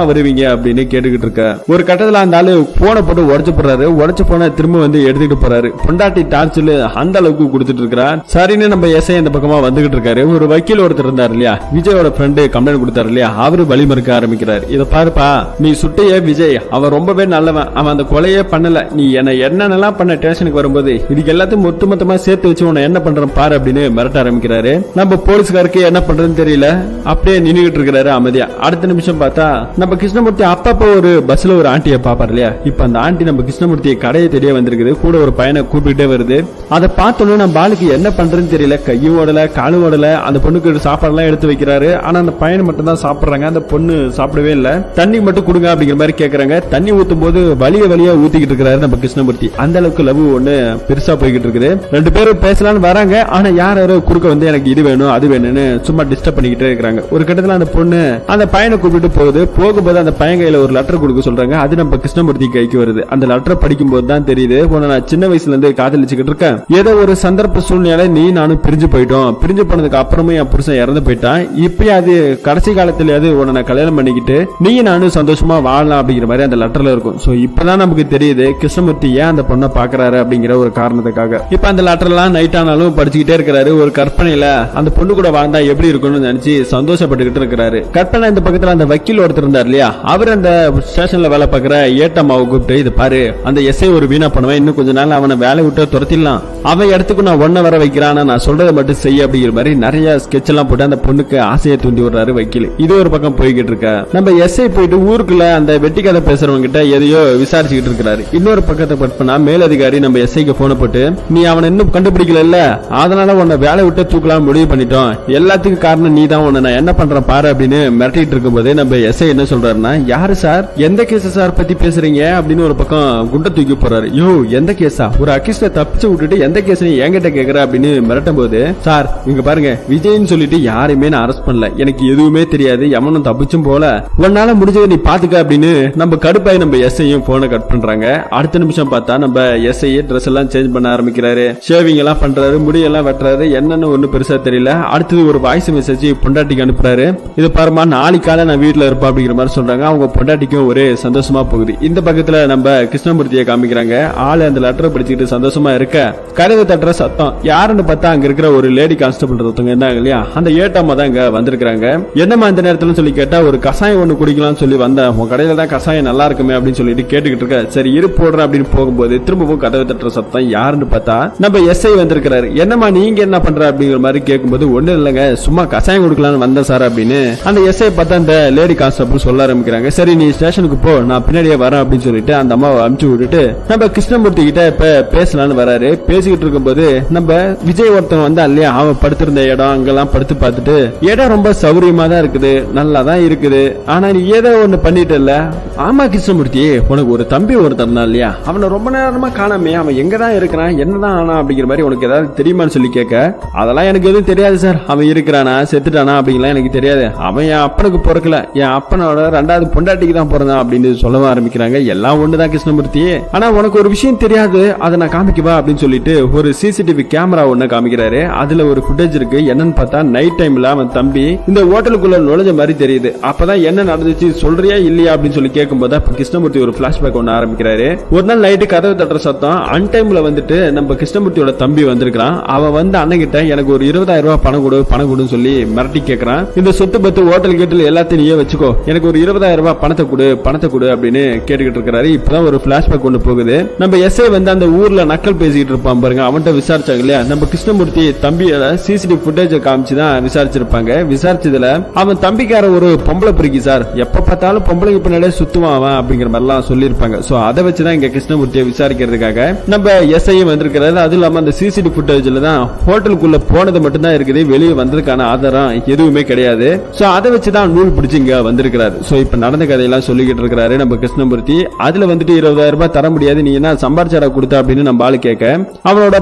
வருவீங்க அப்படின்னு கேட்டுக்கிட்டு இருக்க. ஒரு கட்டத்துல அந்த ஆளு போனை போட்டு உடச்சு போறாரு. உடச்சு போன திரும்ப வந்து எடுத்துக்கிட்டு போறாரு. பொண்டாட்டி டார்ச்சர் அந்த அளவுக்கு கொடுத்துட்டு இருக்கிறார். சரின்னு நம்ம எஸ்ஐ அந்த பக்கமா வந்துகிட்டு இருக்காரு. ஒரு வக்கீல் ஒருத்தர் இருந்தார் இல்லையா, விஜயோட ஃப்ரெண்டு கம்ப்ளைண்ட் கொடுத்தாரு இல்லையா, அவரு வழிமறுக்க ஆரம்பிக்கிறார். இத பாருப்பா, நீ சுட்டைய விஜய் அவன் ரொம்பவே நல்லவன், அவன் அந்த கொலையே பண்ணல, நீ என்னென்னலாம் பண்ண ஸ்டேஷனுக்கு வரும்போது இதுக்கு எல்லாத்தையும் மொத்தமா சேர்த்து வச்சு உன்னை என்ன பண்றேன் பாரு அப்படின்னு மிரட்ட ஆரம்பிக்கிறாரு. நம்ம போலீஸ்காருக்கு என்ன பண்றதுன்னு தெரியல, அப்படியே நின்னுகிட்டு இருக்கிறாரு அமைதியா. அடுத்த நிமிஷம் பார்த்தா நம்ம கிருஷ்ணமூர்த்தி அப்பப்போ ஒரு பஸ்ல ஒரு ஆண்டியை பாப்பாரு இல்லையா. இப்ப அந்த ஆண்டி நம்ம கிருஷ்ணமூர்த்தி கடையை தெரிய வந்திருக்குது. கூட ஒரு பையனை கூப்பிட்டுட்டே வருது. அதை பார்த்தோன்னு நம்ம பாலுக்கு என்ன பண்றதுன்னு தெரியல. கையும் ஓடல காலும் ஓடல. அந்த பொண்ணுக்கு சாப்பாடு எல்லாம் எடுத்து வைக்கிறாரு. ஆனா அந்த பையன் மட்டும் தான் சாப்பிடுறாங்க. அந்த பொண்ணு சாப்பிடவே இல்ல. தண்ணி மட்டும் கொடுங்க அப்படிங்கிற மாதிரி கேக்குறாங்க. தண்ணி ஊத்தும் போது வலியா ஊத்திக்கிட்டு இருக்கிறாரு நம்ம கிருஷ்ணமூர்த்தி. அந்த அளவுக்கு லவ் ஒண்ணு பெருசா போய்கிட்டு இருக்குது. ரெண்டு பேரும் பேசலான்னு வராங்க. ஆனா யாரோ குறுக்க வந்து எனக்கு இது வேணும் அது வேணும்னு சும்மா டிஸ்டர்ப் பண்ணிக்கிட்டே இருக்காங்க. ஒரு கட்டத்துல அந்த பொண்ணு அந்த பையனை கூப்பிட்டு போகுது. போகும்போது அந்த பையன் கையில ஒரு லெட்டர் கொடுக்க சொல்றாங்க. அது நம்ம கிருஷ்ணமூர்த்தி கைக்கு வருது. அந்த லெட்டர் படிக்கும் போது தான் தெரியுது, உன்னை நான் சின்ன வயசுல இருந்து காதலிச்சுக்கிட்டு இருக்கேன். ஏதோ ஒரு சந்தர்ப்ப சூழ்நிலை நீ நானும் பிரிஞ்சு போயிட்டோம். பிரிஞ்சு போனதுக்கு அப்புறமே என் புருஷன் இறந்து போயிட்டான். இப்ப அது கடைசி காலத்திலேயாவது உன்னை நான் கல்யாணம் பண்ணிக்கிட்டு நீ நானும் சந்தோஷமா வாழலாம் அப்படிங்கிற மாதிரி அந்த லெட்டர்ல இருக்கும். சோ இப்பதான் நமக்கு தெரியுது கிருஷ்ணமூர்த்தி ஏன் அந்த பொண்ணை பாக்குறாரு அப்படிங்கிற ஒரு காரணத்துக்காக. இப்ப அந்த லெட்டர் எல்லாம் நைட் ஆனாலும் படிச்சுக்கிட்டே இருக்கிறாரு. ஒரு கற்பனையில அந்த பொண்ணு கூட வாழ்ந்தா எப்படி இருக்கும்னு நினைச்சு சந்தோஷப்பட்டுக்கிட்டு இருக்கிறாரு. கற்பனை இந்த பக்கத்துல அந்த வக்கீல் ஒருத்தர் இருந்தார் இல்லையா, அவர் அந்த ஸ்டேஷன்ல வேலை பார்க்கிற ஏட்டம்மாவை கூப்பிட்டு, இது பாரு அந்த எஸ்ஐ ஒரு வீணா பண்ணுவேன், இன்னும் கொஞ்ச நாள் அவனை வேலை விட்டு துரத்திடலாம், அவன் இடத்துக்கு நான் ஒன்ன வர வைக்கிறான், நான் சொல்றதை மட்டும் செய்ய அப்படிங்கிற மாதிரி நிறைய ஸ்கெட்ச் எல்லாம் போட்டு அந்த பொண்ணுக்கு ஆசையை தூண்டி விடுறாரு வக்கீல். இது ஒரு பக்கம் போய்கிட்டு இருக்க நம்ம எஸ்ஐ போயிட்டு ஊருக்குள்ள அந்த வெட்டி கதை பேசுறவங்க கிட்ட எதையோ விசாரிச்சுக்கிட்டு இருக்கிறாரு. இன்னொரு பக்கத்தை பட்பனா மேலதிகாரி நம்ம எஸ்ஐக்கு போன போட்டு, நீ அவனை இன்னும் கண்டுபிடிக்கல, அதனால உன்னை வேலை விட்டு தூக்கலாம் முடிவு பண்ணிட்டோம், எல்லாத்துக்கும் காரணம் நீ தான், உன்னை நான் என்ன பண்றேன் பாரு அப்படின்னு மிரட்டிட்டு இருக்கும் போதே நம்ம எஸ்ஐ என்ன சொல்றாருன்னா, யாரு சார், எந்த கேஸ் சார் பத்தி பேசுறீங்க அப்படின்னு ஒரு பக்கம் குண்டை தூக்கி போறாரு. யோ எந்த கேஸா, ஒரு அக்கிஸ்ட தப்பிச்சு விட்டுட்டு எந்த கேஸ் என்கிட்ட கேக்குற அப்படின்னு மிரட்டும் போது, சார் இங்க பாருங்க விஜய்னு சொல்லிட்டு யாருமே நான் அரெஸ்ட் பண்ணல, எனக்கு எதுவுமே தெரியாது, எவனும் தப்பிச்சும் போல, உன்னால முடிஞ்சதை நீ பாத்துக்க அப்படின்னு நம்ம கடுப்பாய் நம்ம எஸ்ஐயும் போனை கட் பண்றாங்க. அடுத்த நிமிஷம் பார்த்தா நம்ம எஸ்ஐ ட்ரெஸ் எல்லாம் சேஞ்ச் பண்ண ஆரம்பிக்கிறாரு, ஷேவிங் எல்லாம் பண்றாரு, முடியெல்லாம் வெட்டுறாரு, என்னன்னு ஒண்ணு பெருசா தெரியல. அடுத்தது ஒரு வாய்ஸ் மெசேஜ் பொண்டாட்டிக்கு அனுப்புறாரு, இது பாருமா நாளைக்கு காலை நான் வீட்டுல இருப்பேன் அப்படிங்கிற மாதிரி சொல்றாங்க. அவங்க பொண்டாட்டிக்கும் ஒரே சந்தோஷமா போகுது. இந்த பக்கத்துல நம்ம கிருஷ்ணமூர்த்தியை காமிக்கிறாங்க. ஆளு அந்த லெட்டரை படிச்சுட்டு சந்தோஷமா இருக்க கதவு தட்டுற சத்தம் யாருன்னு பார்த்தா அங்க இருக்கிற ஒரு லேடி கான்ஸ்டபிள் ஒருத்தவங்க இருந்தாங்க இல்லையா, அந்த ஏட்டாமா தான் இங்க வந்திருக்காங்க. என்னமா அந்த நேரத்துல சொல்லி கேட்டா, ஒரு கசாயம் ஒண்ணு குடிக்கலாம்னு சொல்லி வந்தேன், உன் கடையில தான் கசாயம் நல்லா இருக்குமே அப்படின்னு சொல்லிட்டு கேட்டுக்கிட்டு இருக்க. சரி இரு போடுற அப்படின்னு போகும்போது திரும்பவும் கதவு தட்டுற சத்தம் யாருன்னு பார்த்தா நம்ம எஸ்ஐ வந்திருக்கிறாரு. என்னமா நீங்க என்ன பண்ற அப்படிங்கிற மாதிரி கேட்கும்போது, ஒண்ணு இல்லைங்க சும்மா கசாயம் குடிக்கலாம்னு வந்தேன் சார் அப்படின்னு அந்த எஸ்ஐ பார்த்தா அந்த லேடி கான்ஸ்டபிள் சொல்ல ஆரம்பிக்கிறாங்க. சரி நீ ஸ்டேஷனுக்கு போ, நான் பின்னாடியே வரேன் அப்படின்னு சொல்லிட்டு அந்த அம்மாவை அனுப்பிச்சு விட்டுட்டு நம்ம கிருஷ்ணமூர்த்தி கிட்ட இப்ப பேசலான்னு வராரு. பேசிக்கிட்டு இருக்கும்போது நம்ம விஜய் ஒருத்தன் வந்தா இல்லையா, அவன் படுத்திருந்த இடம் அங்கெல்லாம் படுத்து பார்த்துட்டு, இடம் ரொம்ப சௌரியமா தான் இருக்குது, நல்லா தான் இருக்குது, ஆனா நீ ஏதோ ஒண்ணு பண்ணிட்டு இல்ல. ஆமா கிருஷ்ணமூர்த்தி, உனக்கு ஒரு தம்பி ஒருத்தன் தான் இல்லையா, அவனை ரொம்ப நேரமா காணாமே, அவன் எங்கதான் இருக்கிறான், என்னதான் ஆனா அப்படிங்கிற மாதிரி உனக்கு ஏதாவது தெரியுமான்னு சொல்லி கேட்க, அதெல்லாம் எனக்கு எதுவும் தெரியாது சார், அவன் இருக்கிறானா செத்துட்டானா அப்படிங்கலாம் எனக்கு தெரியாது, அவன் என் அப்பனுக்கு பிறக்கல, என் அப்பனோட ரெண்டாவது பொண்டாட்டிக்கு தான் பிறந்தான் அப்படின்னு சொல்ல ஆரம்பிக்கிறாங்க. எல்லாம் ஒண்ணுதான் கிருஷ்ணமூர்த்தி, ஆனா உனக்கு ஒரு விஷயம் தெரியாது, அதை நான் காமிக்கவா அப்படின்னு சொல்லிட்டு ஒரு சிசிடிவி கேமரா ஒண்ணு காமிக்கிறாரு. அதுல ஒரு ஃபுட்டேஜ் இருக்கு. என்னன்னு பார்த்தா நைட் டைம்ல அவன் தம்பி இந்த ஹோட்டலுக்குள்ள நுழைஞ்ச மாதிரி தெரியுது. அப்பதான் என்ன நடந்துச்சு சொல்றியா இல்லையா அப்படின்னு சொல்லி கேட்கும்போது கிருஷ்ணமூர்த்தி ஒரு பிளாஷ்பேக் ஒண்ணு ஆரம்பிக்கிறாரு. ஒரு நாள் நைட்டு கதவு தட்டுற சத்தம், அன் டைம்ல வந்துட்டு நம்ம கிருஷ்ணமூர்த்தியோட தம்பி வந்திருக்கான். அவன் வந்து அண்ணங்கிட்ட எனக்கு ஒரு 20,000 ரூபாய் பணம் கொடுன்னு சொல்லி மிரட்டி கேட்கறான். இந்த சொத்து பத்து ஹோட்டல் கேட்டல் எல்லாத்தையும் நீயே வச்சுக்கோ, எனக்கு ஒரு 20,000 ரூபாய் பணத்தை கொடு அப்படின்னு கேட்டுக்கிட்டு இருக்காரு. இப்பதான் ஒரு பிளாஷ்பேக் ஒண்ணு போகுது. நம்ம எஸ்ஐ வந்து அந்த ஊர்ல நக்கல் பேசிக்கிட்டு இருப்பான் பாருங்க, அவன்கிட்ட விசாரிச்சாங்க இல்லையா, நம்ம கிருஷ்ணமூர்த்தி தம்பியோட சிசிடிவி ஃபுட்டேஜ் காமிச்சுதான் விசாரிச்சிருப்பாங்க. விசாரிச்சதுல அவன் தம்பிக்கார ஒரு பொம்பளை பிரிக்கி சார், எப்ப பார்த்தாலும் பொம்பளைக்கு பின்னாடியே சுத்துவான் அவன் அப்படிங்கிற மாதிரி எல்லாம் சொல்லியிருப்பாங்க. சோ அதை வச்சுதான் இங்க கிருஷ்ணமூர்த்தியை விசாரிக்கிறதுக்காக நம்ம எஸ்ஐயும் வந்திருக்கிறாரு. அது இல்லாம அந்த சிசிடிவி ஃபுட்டேஜ்ல தான் ஹோட்டலுக்குள்ள போனது மட்டும் தான் இருக்குது, வெளியே வந்ததுக்கான ஆதாரம் எதுவுமே கிடையாது. சோ அதை வச்சுதான் நூல் பிடிச்சு இங்க வந்திருக்கிறாரு. சோ இப்ப நடந்த கதையெல்லாம் சொல்லிக்கிட்டு இருக்கிறாரு நம்ம கிருஷ்ணமூர்த்தி. அதுல வந்துட்டு 20,000 ரூபாய் தர முடியாது, நீ என்ன சம்பாரிச்சாடா கொடுத்த அப்படின்னு நம்ம ஆளு கேட்க, அவனோட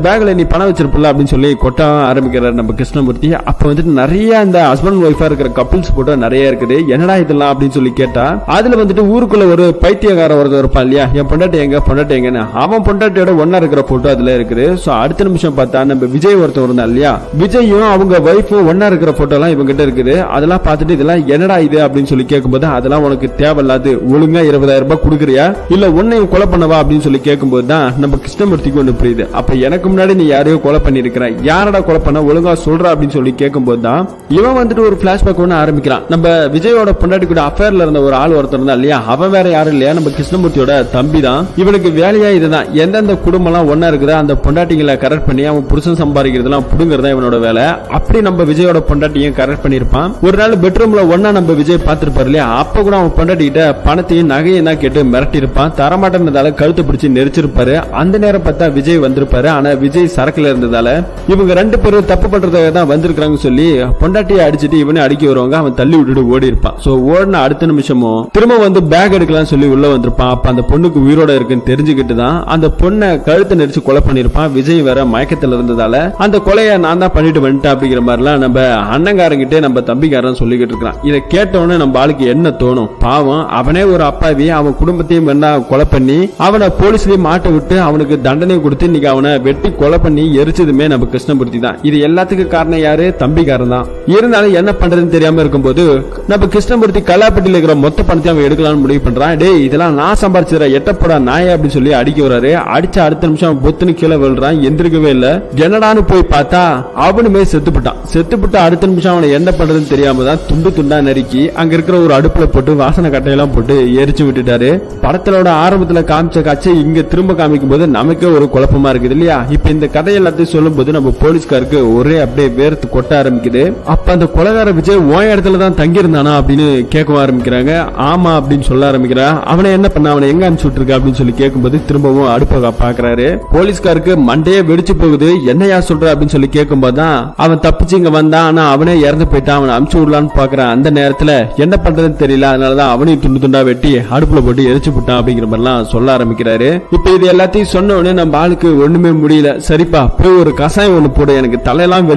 பேக்ல நீ பணம் வச்சிருப்பல அப்படின்னு சொல்லி கொட்ட ஆரம்பிக்கிறாரு நம்ம கிருஷ்ணமூர்த்தி. அப்ப வந்துட்டு நிறைய அந்த ஹஸ்பண்ட் ஒய்ஃபா இருக்கிற கப்பிள்ஸ் போட்டோ நிறைய இருக்குது. என்னடா இதெல்லாம் அப்படின்னு சொல்லி கேட்டா, அதுல வந்துட்டு ஊருக்குள்ள ஒரு பைத்தியக்கார ஒருத்தர் இருப்பான் இல்லையா, என் பொண்டாட்டி எங்கன்னு அவன் பொண்டாட்டியோட ஒன்னா இருக்கிற போட்டோ அதுல இருக்குது. சோ அடுத்த நிமிஷம் பார்த்தா நம்ம விஜய் ஒருத்தர் இருந்தா இல்லையா, விஜயும் அவங்க ஒய்ஃபும் ஒன்னா இருக்கிற போட்டோ எல்லாம் இவங்க கிட்ட இருக்குது. அதெல்லாம் பார்த்துட்டு இதெல்லாம் என்னடா இது அப்படின்னு சொல்லி கேட்கும்போது, அதெல்லாம் உனக்கு தேவையில்லாது, ஒழுங்கா 20,000 ரூபாய் கொடுக்குறியா இல்ல உன்னையும் கொலை பண்ணவா அப்படின்னு சொல்லி கேட்கும்போது தான் நம்ம கிருஷ்ணமூர்த்திக்கு ஒண்ணு புரியுது. அப்ப எனக்கு முன்னாடி நீ யாரையோ கொலை பண்ணிருக்கிற, யாரடா கொலை பண்ண ஒழுங்கா சொல்ற அப்படின்னு சொல்லி கேட்கும்போது தான் இவன் வந்துட்டு ஒரு பிளாஷ்பேக் ஒண்ணு ஆரம்பிக்கிறான். நம்ம விஜயோட பொண்டாட்டி கூட அஃபேர்ல இருந்த ஒரு ஆள் ஒருத்தர் இருந்தா இல்லையா, அவன் வேற யாரும் இல்லையா நம்ம கிருஷ்ணமூர்த்தியோட தம்பி தான். இவனுக்கு வேலையா இதுதான், எந்தெந்த குடும்பம் எல்லாம் ஒன்னா இருக்குதா அந்த பொண்டாட்டிகளை கரெக்ட் பண்ணி அவன் புருஷன் சம்பாதிக்கிறதுலாம் புடுங்கறதா இவனோட வேலை. அப்படி நம்ம விஜயோட பொண்டாட்டியும் கரெக்ட் பண்ணிருப்பான். ஒரு நாள் பெட்ரூம்ல ஒன்னா நம்ம விஜய் பார்த்திருப்பாரு இல்லையா, அப்ப கூட அவன் பொண்டாட்டிகிட்ட பணத்தையும் நகையும் தான் கேட்டு மிரட்டி இருப்பான். தரமாட்டேன்றதால கழுத்து பிடிச்சு நெரிச்சிருப்பாரு. அந்த நேரம் பார்த்தா விஜய் வந்திருப்பாரு. ஆனா விஜய் சரக்குல இருந்ததால இவங்க ரெண்டு பேரும் தப்பு பண்றதுக்காக தான் வந்திருக்காங்க சொல்லி பொண்டாட்டியை அடிச்சுட்டு இவனே அடிக்க வருவாங்க. அவன் தள்ளி விட்டுட்டு ஓடி இருப்பான். சோ ஓடின அடுத்த நிமிஷமும் திரும்ப வந்து பேக் எடுக்கலாம் சொல்லி உள்ள வந்திருப்பான். அப்ப அந்த பொண்ணுக்கு உயிரோட இருக்குன்னு தெரிஞ்சுக்கிட்டு தான் அந்த பொண்ணை கழுத்தை நெரிச்சு கொலை பண்ணிருப்பான். விஜய் வேற மயக்கத்துல இருந்ததால அந்த கொலையை நான் தான் பண்ணிட்டு வந்துட்டேன் அப்படிங்கிற மாதிரிலாம் நம்ம அண்ணங்காரங்கிட்டே நம்ம தம்பிக்காரன் சொல்லிக்கிட்டு இருக்கான். இதை கேட்டவொடனே நம்ம ஆளுக்கு என்ன தானே தோணும். பாவம் அவனே ஒரு அப்பாவி, அவன் குடும்பத்தையும் வேணா கொலை பண்ணி அவனை போலீஸ்லயும் மாட்ட விட்டு அவனுக்கு தண்டனை கொடுத்து இன்னைக்கு அவனை வெட்டி கொலை பண்ணி எரிச்சதுமே நம்ம கிருஷ்ணமூர்த்தி தான். இது எல்லாத்துக்கும் காரணம் யாரு? தம்பிக்காரன் தான். இருந்தாலும் என்ன பண்றதுன்னு தெரியாம இருக்கும்போது நம்ம கிருஷ்ணமூர்த்தி கல்லாப்பட்டியில் இருக்கிற மொத்த பணத்தை அவன் எடுக்கலாம்னு முடிவு பண்றான். டேய் இதெல்லாம் நான் சம்பாரிச்சுற எட்டப்படா நாய அப்படின்னு சொல்லி அடிக்க வராரு. அடிச்ச அடுத்த நிமிஷம் பொத்துன்னு கீழே விழுறான். எந்திரிக்கவே இல்ல. என்னடான்னு போய் பார்த்தா அவனுமே செத்துப்பட்டான். செத்துப்பட்டு அடுத்த நிமிஷம் அவனை என்ன பண்றதுன்னு தெரியாம தான் துண்டு துண்டா நறுக்கி அங்க இருக்கிற ஒரு அடுப்புல போட்டு வாசனை கட்டையெல்லாம் போட்டு எரிச்சு விட்டுட்டாரு. படத்தோட ஆரம்பத்துல காமிச்ச காட்சி இங்க திரும்ப காமிக்கும் போது நமக்கே ஒரு குழப்பமா இருக்குது இல்லையா? இப்ப இந்த கதை எல்லாத்தையும் சொல்லும் போது நம்ம போலீஸ்காருக்கு ஒரே அப்படியே வேர்த்து கொட்ட ஆரம்பிக்குது. அப்ப அந்த கொலைகார விஜய் ஓய இடத்துல தான் தங்கி இருந்தானா அப்படின்னு கேட்க ஆரம்பிக்கிறாங்க. ஆமா அப்படின்னு சொல்ல ஆரம்பிக்கிறான். அவனை என்ன பண்ண, அவனை எங்க அனுப்பிச்சு விட்டுருக்க அப்படின்னு சொல்லி கேட்கும்போது திரும்பவும் அடுப்ப பாக்குறாரு. போலீஸ்காருக்கு மண்டையே வெடிச்சு போகுது. என்னையா சொல்ற அப்படின்னு சொல்லி கேட்கும் போதுதான் அவன் தப்பிச்சு இங்க வந்தான், ஆனா அவனே இறந்து போயிட்டான், அவனை அனுப்பிச்சு விடலான்னு பாக்குறான். அந்த நேரத்துல என்ன பண்றதுன்னு தெரியல, அதனாலதான் அவனையும் துண்டு துண்டா வெட்டி அடுப்புல போட்டு எரிச்சு விட்டான் அப்படிங்கிற மாதிரிலாம் சொல்ல ஆரம்பிக்கிறாரு. இப்ப இது எல்லாத்தையும் சொன்ன உடனே நம்ம ஆளுக்கு ஒண்ணுமே முடியல. சரிப்பா போய் ஒரு கசாயம் ஒண்ணு போட, எனக்கு தலையெல்லாம்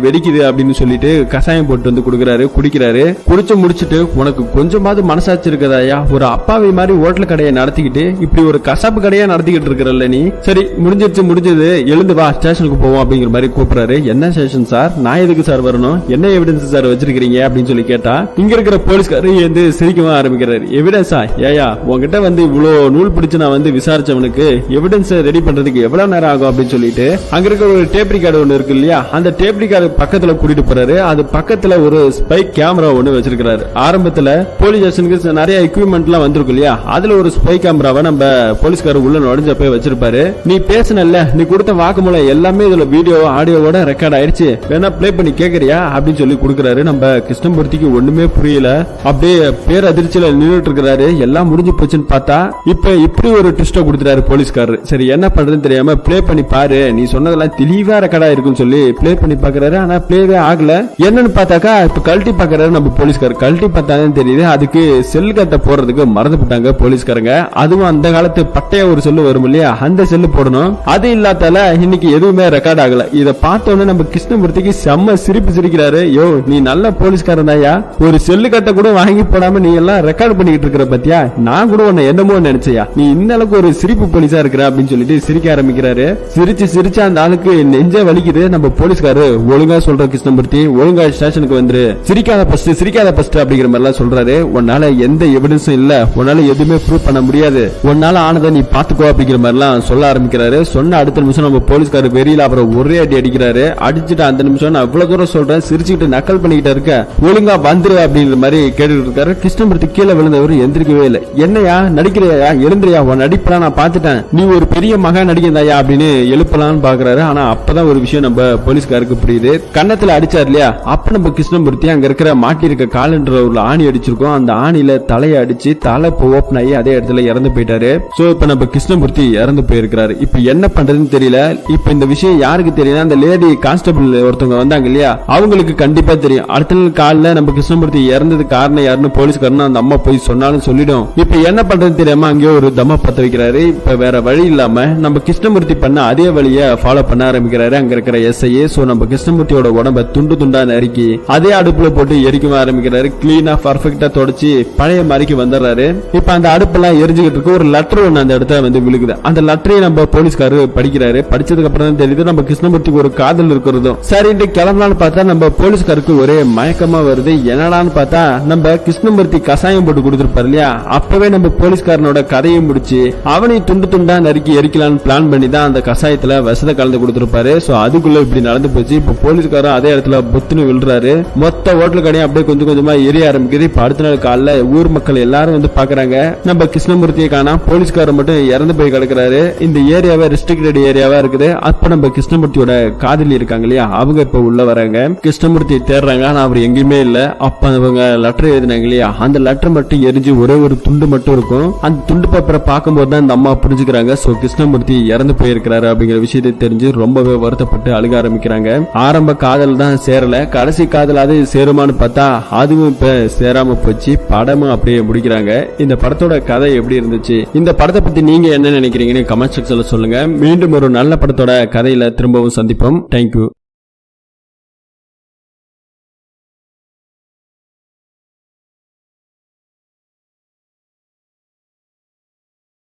வெடிக்குது அப்படின்னு சொல்லிட்டு கசாயம் போட்டு வந்து குடுக்கறாரு. குடிக்கிறாரு. குடிச்சு முடிச்சுட்டு உனக்கு கொஞ்சமாவது மனசாட்சி இருக்கதாயா? ஒரு அப்பாவி மாதிரி ஹோட்டல் கடையை நடத்திக்கிட்டு இப்படி ஒரு கசாப்பு கடையா நடத்திக்கிட்டு இருக்கிறல்ல நீ? சரி முடிஞ்சது, எழுந்து வா ஸ்டேஷனுக்கு போவோம் அப்படிங்கிற மாதிரி கூப்பிடுறாரு. என்ன ஸ்டேஷன் சார்? நான் எதுக்கு சார் வரணும்? என்ன எவிடன்ஸ் சார் வச்சிருக்கீங்க அப்படின்னு சொல்லி கேட்டா இங்க இருக்கிற போலீஸ்காரர் வந்து சிரிக்கவே ஆரம்பிக்கிறாரு. எவிடன்ஸா? ஏயா உங்ககிட்ட வந்து இவ்வளவு நூல் பிடிச்சு நான் வந்து விசாரிச்சவனுக்கு எவிடன்ஸ் ரெடி பண்றதுக்கு எவ்வளவு நேரம் ஆகும் அப்படின்னு சொல்லிட்டு அங்க இருக்கிற ஒரு டேப் ரிகார்டு ஒண்ணு இருக்கு இல்லையா, அந்த டேப் ரிகார்டு பக்கத்துல கூட்டிட்டு போறாரு. அது பக்கத்துல ஒரு ஸ்பை கேமரா ஒண்ணு வச்சிருக்காரு. ஆரம்பத்துல போலீஸ் ஸ்டேஷனுக்கு நிறைய எக்யூப்மெண்ட் எல்லாம் வந்திருக்கும் இல்லையா, அதுல ஒரு ஸ்பை கேமராவை நம்ம போலீஸ்காரர் உள்ள நுழைஞ்ச போய் வச்சிருப்பாரு. நீ பேசுனல்ல, நீ கொடுத்த வாக்குமூலம் எல்லாமே இதுல வீடியோ ஆடியோவோட ரெக்கார்ட் ஆயிடுச்சு, வேணா பிளே பண்ணி கேக்குறியா அப்படின்னு சொல்லி கொடுக்கறாரு. நம்ம கிருஷ்ணமூர்த்திக்கு ஒண்ணுமே புரியல. அப்படியே பேர் அதிர்ச்சியில நின்றுட்டு இருக்கிறாரு. எல்லாம் முடிஞ்சு போச்சுன்னு பார்த்தா இப்ப இப்படி ஒரு ட்விஸ்ட கொடுத்துறாரு போலீஸ்காரர். சரி என்ன பண்றதுன்னு தெரியாம பிளே பண்ணி பாரு, நீ சொன்னதெல்லாம் தெளிவா ரெக்கார்டா இருக்குன்னு சொல்லி பிளே பண்ணி பாக்குறாரு. ஆனா பிளேவே ஆகல. என்னன்னு பார்த்தாக்கா இப்ப கழட்டி பாக்குறாரு நம்ம போலீஸ்காரர். கழட்டி பார்த்தாலும் தெரியுது அதுக்கு செல் கட்ட போறதுக்கு மறந்து போட்டாங்க போலீஸ்காரங்க. அதுவும் அந்த காலத்து பட்டைய ஒரு செல்லு வரும் இல்லையா, அந்த செல்லு போடணும். அது இல்லாதால இன்னைக்கு எதுவுமே ரெக்கார்ட் ஆகல. இத பார்த்தோன்னு நம்ம கிருஷ்ணமூர்த்திக்கு செம்ம சிரிப்பு சிரிக்கிறாரு. யோ நீ நல்ல போலீஸ்காரன் தாயா, ஒரு செல்லு கட்ட கூட வாங்கி போடாம நீ எல்லாம் ரெக்கார்ட் பண்ணிட்டு இருக்கிற பத்தியா, நான் கூட உன்னை என்னமோ நினைச்சையா, நீ இந்த அளவுக்கு ஒரு சிரிப்பு போலீஸா இருக்கிற அப்படின்னு சொல்லிட்டு சிரிக்க ஆரம்பிக்கிறாரு. சிரிச்சு அந்த ஆளுக்கு நெஞ்சே வலிக்குது. நம்ம போலீஸ்காரு ஒழுங்கா சொல்ற கிருஷ்ணமூர்த்தி, ஒழுங்கா ஸ்டேஷனுக்கு வந்துரு, சிரிக்காத பஸ்ட் அப்படிங்கிற மாதிரி எல்லாம் சொல்றாரு. உன்னால எந்த எவிடன்ஸும் இல்ல, உன்னால எதுவுமே ப்ரூவ் பண்ண முடியாது, உன்னால ஆனதை நீ பாத்துக்கோ அப்படிங்கிற மாதிரி எல்லாம் சொல்ல ஆரம்பிக்கிறாரு. சொன்ன அடுத்த நிமிஷம் நம்ம போலீஸ்காரு வெறியில அப்புறம் ஒரே அடி அடிக்கிறாரு. அடிச்சுட்டு அந்த நிமிஷம் நான் இவ்வளவு தூரம் சொல்றேன், சிரிச்சுக்கிட்டு நக்கல் பண்ணிக்கிட்டு இருக்க, ஒழுங்கா வந்துரு அப்படிங்கிற மாதிரி கேட்டுட்டு இருக்காரு. கிருஷ்ணமூர்த்தி கீழே விழுந்தவர் எந்திரிக்கவே இல்லை. என்னையா நடிக்கிறையா, எழுந்திரியா, உன் நடிப்பெல்லாம் நான் பாத்துட்டேன், நீ ஒரு பெரிய மகன் நடிக்கிறதாயா அப்படின்னு எழுப்பலான்னு பாக்குறாரு. ஆனா அப்பதான் ஒரு விஷயம் நம்ம போலீஸ்காருக்கு புரியுது. கன்னத்துல அடிச்சார் இல்லையா, அப்ப நம்ம கிருஷ்ணமூர்த்தி அங்க இருக்கிற மாட்டி இருக்க காலன்ற ஒரு ஆணி அடிச்சிருக்கோம். அந்த ஆணியில தலையை அடிச்சு தலை ஓப்பன் ஆகி அதே இடத்துல இறந்து போயிட்டாரு. சோ இப்ப நம்ம கிருஷ்ணமூர்த்தி இறந்து போயிருக்கிறாரு. இப்ப என்ன பண்றதுன்னு தெரியல. இப்ப இந்த விஷயம் யாருக்கு தெரியும்? அந்த லேடி கான்ஸ்டபிள் ஒருத்தவங்க வந்தாங்க இல்லையா, அவங்களுக்கு கண்டிப்பா தெரியும். அடுத்த நாள் காலைல நம்ம கிருஷ்ணமூர்த்தி இறந்தது காரணம் யாருன்னு போலீஸ்காரன் அந்த அம்மா போய் சொன்னாலும் சொல்லிடும். இப்ப என்ன பண்றதுன்னு தெரியாம அங்கேயே ஒரு தம்மா பத்த வைக்கிறாரு. இப்ப வேற வழி இல்லாம நம்ம கிருஷ்ணமூர்த்தி பண்ண அதே வழிய ஃபாலோ பண்ண ஆரம்பிக்கிறாரு அங்க இருக்கிற எஸ்ஐஏ. சோ நம்ம கிருஷ்ணமூர்த்தியோட உடம்ப துண்டு துண்டா நறுக்கி அதே அடுப்புல போட்டு எரிக்க ஆரம்பிக்கிறாரு. கிளீனா பர்ஃபெக்டா தொடச்சு பழைய மாதிரிக்கு வந்துடுறாரு. இப்ப அந்த அடுப்பெல்லாம் எரிஞ்சுக்கிட்டு இருக்கு. ஒரு லெட்டர் ஒண்ணு அந்த இடத்துல வந்து விழுகுது. அந்த லெட்டரை நம்ம போலீஸ்காரு படிக்கிறாரு. படிச்சதுக்கு அப்புறம் தான் தெரியுது நம்ம கிருஷ்ணமூர்த்திக்கு ஒரு காதல் இருக்கிறதும். சரின்ட்டு கிளம்பலான்னு பார்த்தா நம்ம போலீஸ்காருக்கு ஒரே மயக்கமா வருது. என்னடான்னு பார்த்தா நம்ம கிருஷ்ணமூர்த்தி கசாயம் போட்டு கொடுத்துருப்பாரு இல்லையா, அப்பவே நம்ம போலீஸ்காரனோட கதையை முடிச்சு அவனை துண்டு துண்டா நறுக்கி எரிக்கலான்னு பிளான் பண்ணி தான் அந்த கசாயத்துல விஷத்தை கலந்து கொடுத்துருப்பாரு. சோ அதுக்குள்ள இப்படி நடந்து போச்சு. இப்ப போலீஸ்காரன் அதே இடத்துல புத்துன்னு விழுறாரு. மொத்த ஹோட்டல் கடையும் அப்படியே கொஞ்சம் கொஞ்சமா எரிய ஆரம்பிக்குது. இப்ப அடுத்த நாள் காலைல ஊர் மக்கள் எல்லாரும் வந்து பாக்குறாங்க நம்ம கிருஷ்ணமூர்த்தியை காணா, போலீஸ்காரர் மட்டும் இறந்து போய் கிடக்குறாரு. இந்த ஏரியாவை ரெஸ்ட்ரிக்டட் ஏரியாவா இருக்குது. அப்ப நம்ம கிருஷ்ணமூர்த்தியோட காதலி இருக்காங்க இல்லையா, அவங்க இப்ப உள்ள வராங்க. கிருஷ்ணமூர்த்தி தேடுறாங்க, ஆனா அவர் எங்கேயுமே இல்ல. அப்ப அவங்க லெட்டர் எழுதினாங்க இல்லையா, அந்த லெட்டர் மட்டும் எரிஞ்சு ஒரே ஒரு துண்டு மட்டும் இருக்கும். அந்த துண்டு பேப்பரை பார்க்கும்போது தான் இந்த அம்மா புரிஞ்சுக்கிறாங்க சோ கிருஷ்ணமூர்த்தி இறந்து போயிருக்கிறாரு அப்படிங்கிற விஷயத்தை தெரிஞ்சு ரொம்பவே வருத்தப்பட்டு அழுக ஆரம்பிக்கிறாங்க. ஆரம்ப காதல் தான் சேரல, கடைசி காதல் அது சேருமான்னு பார்த்தா அதுவும் இப்ப சேராம போச்சு. படமும் அப்படியே முடிக்கிறாங்க. இந்த படத்தோட கதை எப்படி இருந்துச்சு, இந்த படத்தை பத்தி நீங்க என்ன நினைக்கிறீங்கன்னு கமெண்ட் செக்ஷன்ல சொல்லுங்க. மீண்டும் ஒரு நல்ல படத்தோட கதையில திரும்பவும் சந்திப்போம். தேங்க்யூ.